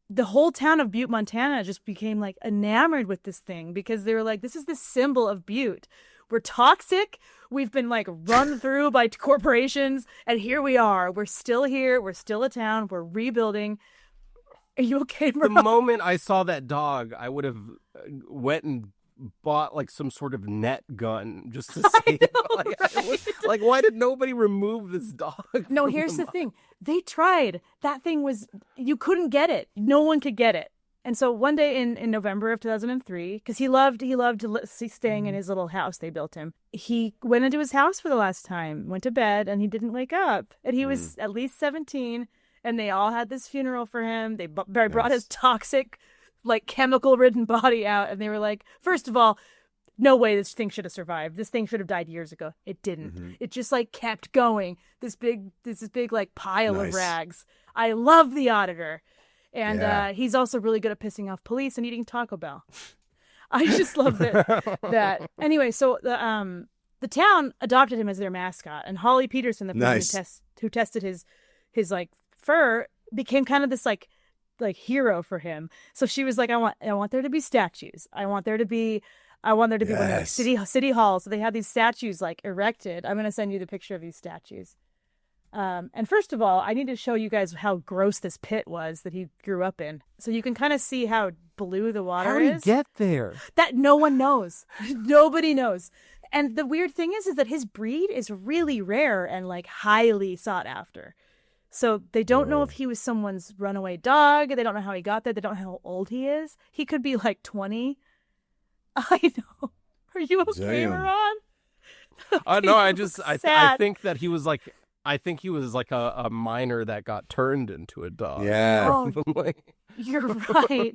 the whole town of Butte, Montana just became like enamored with this thing because they were like, this is the symbol of Butte. We're toxic. We've been like run through by corporations. And here we are. We're still here. We're still a town. We're rebuilding. Are you okay, The bro? moment I saw that dog, I would have went and bought like some sort of net gun just to save it. Like, why did nobody remove this dog? No, from here's the the thing. They tried. That thing was, you couldn't get it. No one could get it. And so one day in November of 2003, because he loved staying in his little house they built him. He went into his house for the last time, went to bed, and he didn't wake up. And he was at least 17, and they all had this funeral for him. They brought his toxic, like chemical-ridden body out, and they were like, first of all, no way this thing should have survived. This thing should have died years ago. It didn't. Mm-hmm. It just like kept going. This big like pile Nice. of rags. I love the Auditor. And Yeah. he's also really good at pissing off police and eating Taco Bell. I just love that. Anyway, so the town adopted him as their mascot, and Holly Peterson, the person Nice. who tested his like fur, became kind of this like hero for him. So she was like, I want there to be statues. I want there to be one in like city hall. So they had these statues like erected. I'm gonna send you the picture of these statues. And first of all, I need to show you guys how gross this pit was that he grew up in. So you can kind of see how blue the water How is. did he get there? That no one knows. Nobody knows. And the weird thing is that his breed is really rare and like highly sought after. So they don't know if he was someone's runaway dog. They don't know how he got there. They don't know how old he is. He could be like 20. I know. Are you okay, Damn. Maran? No, I Sad. think that he was like, a miner that got turned into a dog. Yeah. Oh, Like, you're right.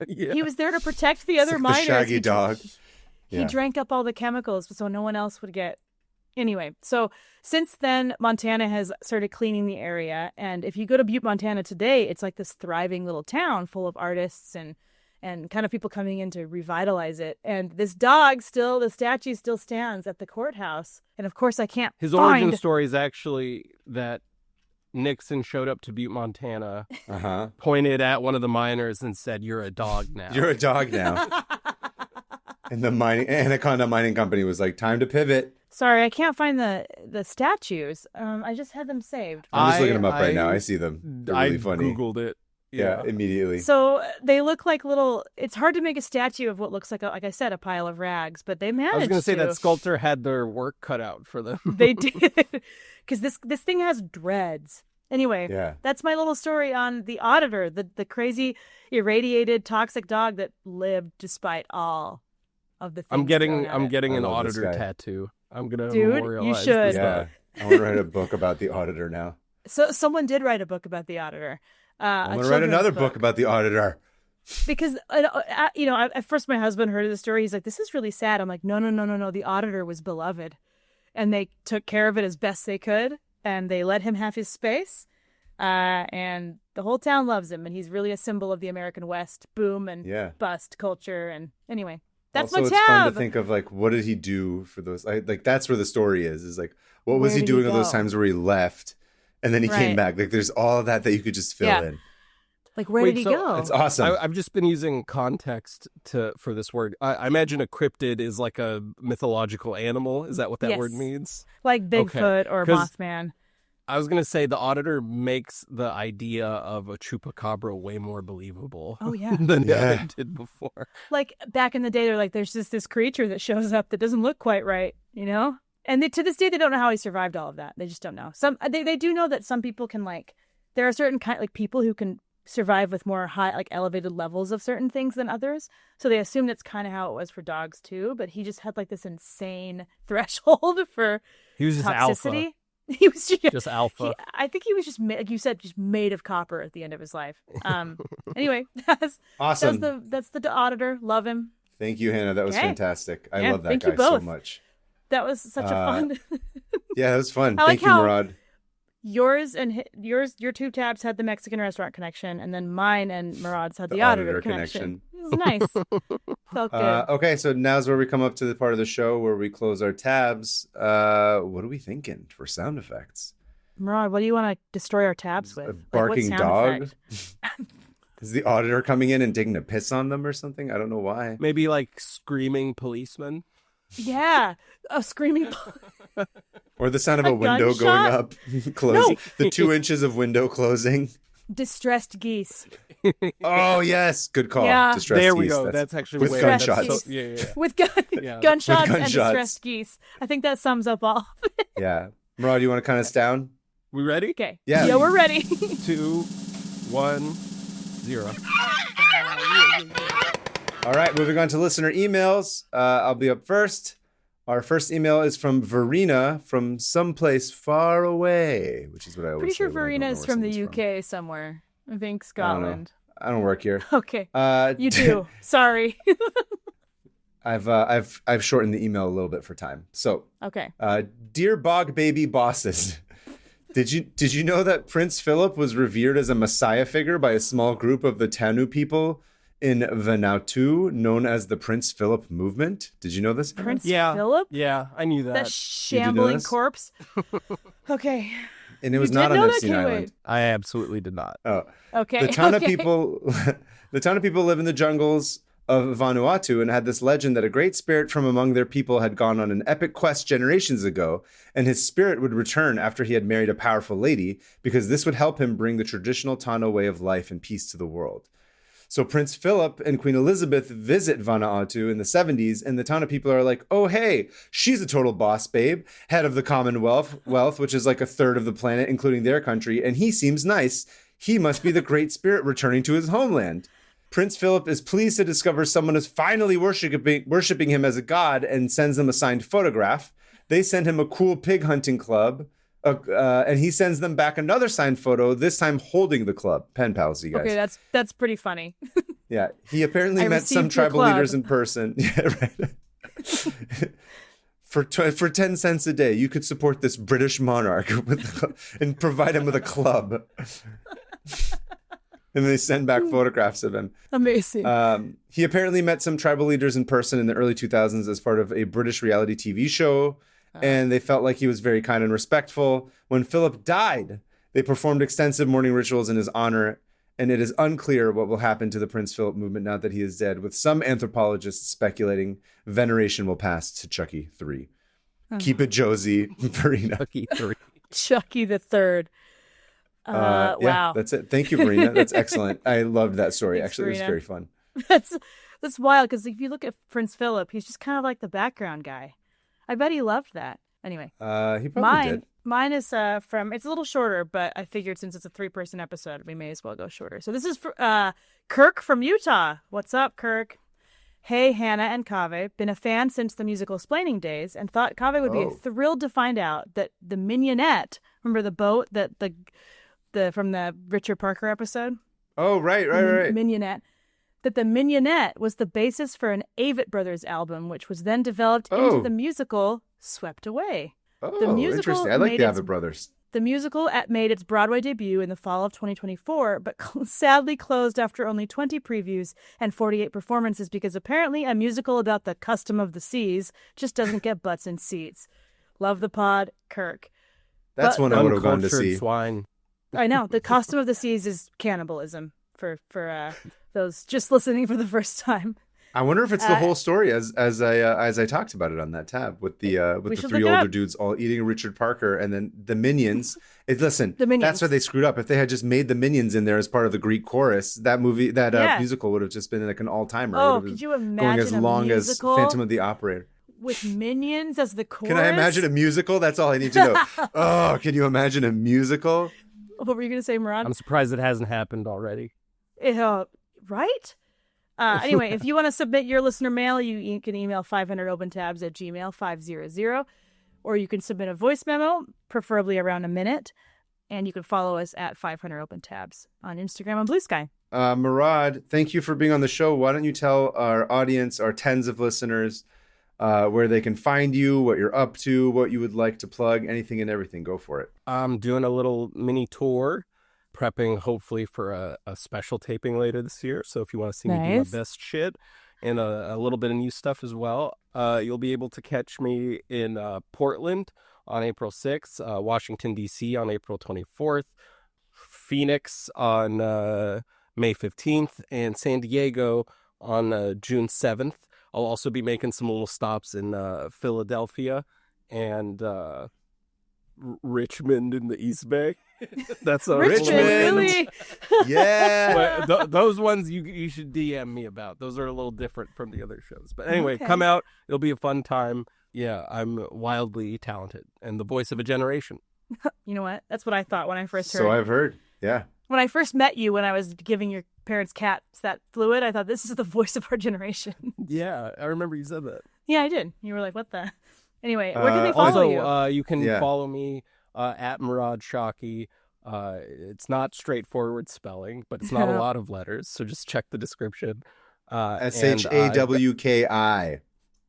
yeah. He was there to protect the other It's like the miners. shaggy dog. He Yeah. drank up all the chemicals so no one else would get. Anyway, so since then, Montana has started cleaning the area. And if you go to Butte, Montana today, it's like this thriving little town full of artists and kind of people coming in to revitalize it. And this the statue still stands at the courthouse. And of course, I can't His find... origin story is actually that Nixon showed up to Butte, Montana, Uh-huh. pointed at one of the miners and said, "You're a dog now." You're a dog now. And the Anaconda Mining Company was like, time to pivot. Sorry, I can't find the statues. I just had them saved. I'm just looking them up right now. I see them. They're really I funny. Googled it. Yeah, immediately. So they look like little. It's hard to make a statue of what looks like, like I said, a pile of rags, but they managed. I was going to say to. that sculptor had their work cut out for them. They did, because this thing has dreads. Anyway, Yeah. that's my little story on the Auditor, the crazy irradiated toxic dog that lived despite all of the things. I'm getting I an love this auditor guy. tattoo. I'm gonna Dude, you memorialize should. this Yeah. guy. I want to write a book about the Auditor now. So someone did write a book about the Auditor. I'm a going to write children's another book about the Auditor. Because at first my husband heard of the story. He's like, "This is really sad." I'm like, "No. The Auditor was beloved, and they took care of it as best they could, and they let him have his space, and the whole town loves him, and he's really a symbol of the American West boom and Yeah. bust culture. And anyway, that's Also, my it's fun tab. to think of, like, what did he do for those? Like, that's where the story is like, what was Where he did he doing all those go? times where he left and then he came Right. back? Like, there's all of that you could just fill Yeah. in. Like, where Wait, did he so go? It's awesome. I've just been using context for this word. I imagine a cryptid is like a mythological animal. Is that what that word Yes. means? Like Bigfoot or 'Cause- Mothman. I was gonna say the Auditor makes the idea of a chupacabra way more believable. Oh, yeah. than Yeah. it did before. Like back in the day, they're like, there's just this creature that shows up that doesn't look quite right, you know? And to this day, they don't know how he survived all of that. They just don't know. They do know that some people can, like, there are certain people who can survive with more high, like, elevated levels of certain things than others. So they assume that's kind of how it was for dogs too. But he just had like this insane threshold for He was just toxicity. alpha. He was Just alpha. I think he was just, like you said, just made of copper at the end of his life. Anyway, that's Awesome. that's the Auditor. Love him. Thank you, Hannah. That was Okay. fantastic. I Yeah, love that thank you guy so both. much. That was such a fun. Yeah, that was fun. I like Thank you, how- Murad. Your two tabs had the Mexican restaurant connection, and then mine and Murad's had the, The Auditor Auditor connection. It was nice. Felt good. Okay, so now's where we come up to the part of the show where we close our tabs. What are we thinking for sound effects? Murad, what do you want to destroy our tabs with? A Like, what barking sound dog? effect? Is the Auditor coming in and taking a piss on them or something? I don't know why. Maybe like screaming policemen. Yeah, a screaming. Or the sound of A a window gunshot? going up, closing. No. The 2 inches of window closing. Distressed geese Oh, yes. Good call. Yeah. Distressed There we geese. go. That's actually with way gunshots. that's so- yeah. with Yeah. gunshots and gunshots. distressed geese. I think that sums up all. Yeah. Murad, you want to count us down? We ready? Okay. Yeah. We're ready. 2, 1, 0. All right, moving on to listener emails. I'll be up first. Our first email is from Verena from someplace far away, which is what I always Pretty say sure when I don't Verena know is where from the someone's UK somewhere. I think I don't know. Scotland. I don't work here. Okay. Uh, You do. Sorry. I've shortened the email a little bit for time. So, Okay. dear Bog Baby bosses, did you know that Prince Philip was revered as a messiah figure by a small group of the Tanu people in Vanuatu, known as the Prince Philip movement? Did you know this? Prince Philip? Yeah, I knew That that. shambling this? corpse? Okay. And it was You not did on know Epstein that, Island. Kate? I absolutely did not. Oh, Okay. the Tana okay. people, the Tana people live in the jungles of Vanuatu and had this legend that a great spirit from among their people had gone on an epic quest generations ago, and his spirit would return after he had married a powerful lady, because this would help him bring the traditional Tana way of life and peace to the world. So Prince Philip and Queen Elizabeth visit Vanuatu in the 70s, and the Tana people are like, oh, hey, she's a total boss babe, head of the Commonwealth, which is like a third of the planet, including their country, and he seems nice. He must be the great spirit returning to his homeland. Prince Philip is pleased to discover someone is finally worshiping him as a god and sends them a signed photograph. They send him a cool pig hunting club, and he sends them back another signed photo, this time holding the club. Pen pals, you guys. Okay, that's pretty funny. Yeah, he apparently I met some received your tribal club. leaders in person. Yeah, right. For 10 cents a day, you could support this British monarch and provide him with a club. And they send back photographs of him. Amazing. He apparently met some tribal leaders in person in the early 2000s as part of a British reality TV show, and they felt like he was very kind and respectful. When Philip died, they performed extensive mourning rituals in his honor, and it is unclear what will happen to the Prince Philip movement now that he is dead, with some anthropologists speculating veneration will pass to Chucky 3. Keep it Josie, Verena. Lucky 3. Chucky the Third. Yeah, Wow. that's it. Thank you, Verena. That's excellent. I loved that story. Thanks, Actually, it was Verena. very fun. That's wild, because if you look at Prince Philip, he's just kind of like the background guy. I bet he loved that. Anyway, He probably did. mine is from, it's a little shorter, but I figured since it's a 3-person episode, we may as well go shorter. So this is for Kirk from Utah. What's up, Kirk? Hey, Hannah and Kaveh. Been a fan since the musical Splaining days, and thought Kaveh would be thrilled to find out that the Mignonette, remember the boat that the from the Richard Parker episode? Oh, right. Mignonette. That the Mignonette was the basis for an Avett Brothers album, which was then developed into the musical Swept Away. Oh, The musical interesting. I like made the its- Abbott Brothers. The musical made its Broadway debut in the fall of 2024, but sadly closed after only 20 previews and 48 performances because apparently a musical about the custom of the seas just doesn't get butts in seats. Love the pod, Kirk. That's But- one I would have gone to Uncultured see. swine. I know. The custom of the seas is cannibalism for those just listening for the first time. I wonder if it's the whole story as I talked about it on that tab with the should 3 look it older up. dudes all eating Richard Parker, and then the Minions. Listen, The Minions. that's where they screwed up. If they had just made the Minions in there as part of the Greek chorus, that musical would have just been like an all timer. Oh, could you going imagine as a long musical as Phantom of the Opera? with Minions as the chorus? Can I imagine a musical? That's all I need to know. Oh, can you imagine a musical? What were you going to say, Murad? I'm surprised it hasn't happened already. Right? Anyway, if you want to submit your listener mail, you can email 500opentabs@gmail.com, or you can submit a voice memo, preferably around a minute, and you can follow us at 500opentabs on Instagram and Blue Sky. Murad, thank you for being on the show. Why don't you tell our audience, our tens of listeners, where they can find you, what you're up to, what you would like to plug, anything and everything. Go for it. I'm doing a little mini tour, prepping hopefully for a special taping later this year. So if you want to see me do my Nice. best shit and a little bit of new stuff as well, you'll be able to catch me in Portland on April 6th, Washington, D.C. on April 24th, Phoenix on May 15th, and San Diego on June 7th. I'll also be making some little stops in Philadelphia and Richmond in the East Bay. That's a Richmond, Richmond. really? Yeah. But those ones you should DM me about. Those are a little different from the other shows. But anyway, Okay. come out. It'll be a fun time. Yeah, I'm wildly talented and the voice of a generation. You know what? That's what I thought when I first heard. So I've heard. Yeah. When I first met you, when I was giving your parents' cats that fluid, I thought, this is the voice of our generation. Yeah, I remember you said that. Yeah, I did. You were like, what the? Anyway, where can they follow Also, you? you can Yeah. follow me at Murad Shaki. It's not straightforward spelling, but it's not a lot of letters. So just check the description. SHAWKI.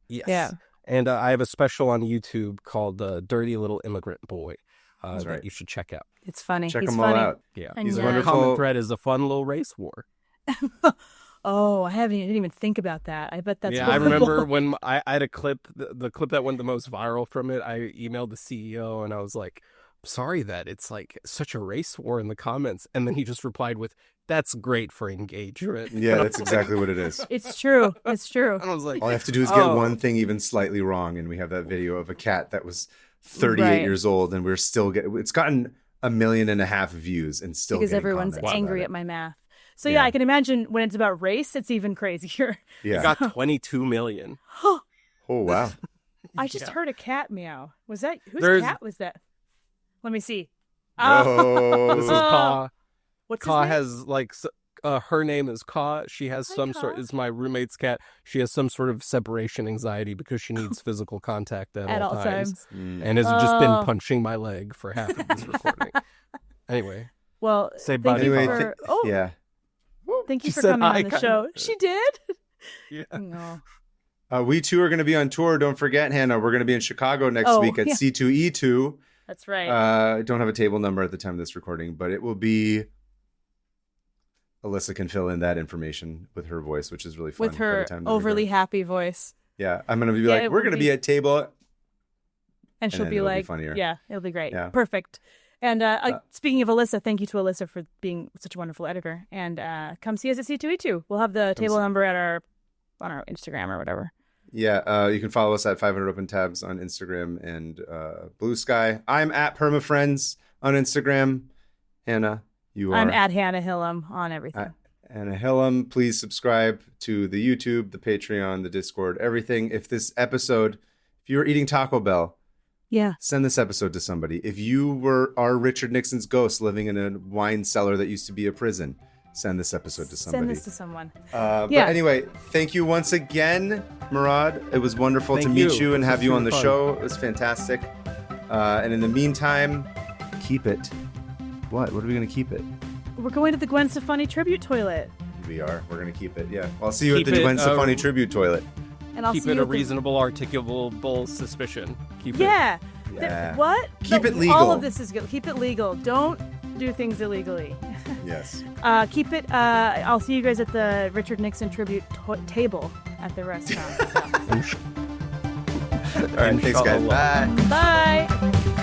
Yes. Yeah. And I have a special on YouTube called Dirty Little Immigrant Boy That's right. that you should check out. It's funny. Check He's them all funny. out. Yeah. And He's yeah. wonderful. Common thread is a fun little race war. Oh, I didn't even think about that. I bet that's yeah, I horrible. remember when I had a clip, the clip that went the most viral from it, I emailed the CEO and I was like, sorry that it's like such a race war in the comments. And then he just replied with, that's great for engagement. Yeah, that's exactly what it is. It's true. It's true. And I was like, All I have to do is get one thing even slightly wrong, and we have that video of a cat that was 38 Right. years old, and we're still getting. It's gotten 1.5 million views, and still Because getting everyone's comments angry about at my math. So Yeah. yeah, I can imagine when it's about race, it's even crazier. it. I Yeah. got 22 million. Oh wow. I just heard a cat meow. Was that whose There's- cat was that? Let me see. Oh. This is Ka. What's Ka his name? has like her name is Ka. She has Hi, some Ka. sort. Is my roommate's cat. She has some sort of separation anxiety because she needs physical contact at all times, Mm. and has just been Oh. punching my leg for half of this recording. Anyway, Well, Say thank bye to you Anyway, for. yeah. Thank you She for said coming hi, on the kind show. of. She did. yeah. No. We too are going to be on tour. Don't forget, Hannah. We're going to be in Chicago next Oh, week at yeah. C2E2. That's right. I don't have a table number at the time of this recording, but it will be. Alyssa can fill in that information with her voice, which is really fun. With by the her time that overly we're done. happy voice. Yeah, I'm gonna be Yeah, like, it we're will gonna be- be at table. And she'll then be it'll be like, funnier. yeah, it'll be great. Yeah. Perfect. And speaking of Alyssa, thank you to Alyssa for being such a wonderful editor. And come see us at C2E2. We'll have the table number at on our Instagram or whatever. Yeah, you can follow us at 500 Open Tabs on Instagram and Blue Sky. I'm at PermaFriends on Instagram. Hannah, you are. I'm at Hannah Hillam on everything. Anna Hillam. Please subscribe to the YouTube, the Patreon, the Discord, everything. If you're eating Taco Bell, Yeah. send this episode to somebody. If you are Richard Nixon's ghost living in a wine cellar that used to be a prison, send this episode to somebody. Send this to someone. But Yeah. anyway, thank you once again, Murad. It was wonderful to Thank meet you. you and This have was you on the super fun. show. It was fantastic. And in the meantime, keep it. What? What are we going to keep it? We're going to the Gwen Stefani tribute toilet. We are. We're going to keep it. Yeah. I'll see you Keep at the it, Gwen Stefani tribute toilet. And I'll Keep see it you a at the- reasonable, articulable suspicion. Keep it. Yeah. Yeah. What? Keep No, it legal. All of this is good. Keep it legal. Don't do things illegally. Yes. Keep it. I'll see you guys at the Richard Nixon tribute table at the restaurant. All right. Thanks, guys. Inshallah. Bye. Bye.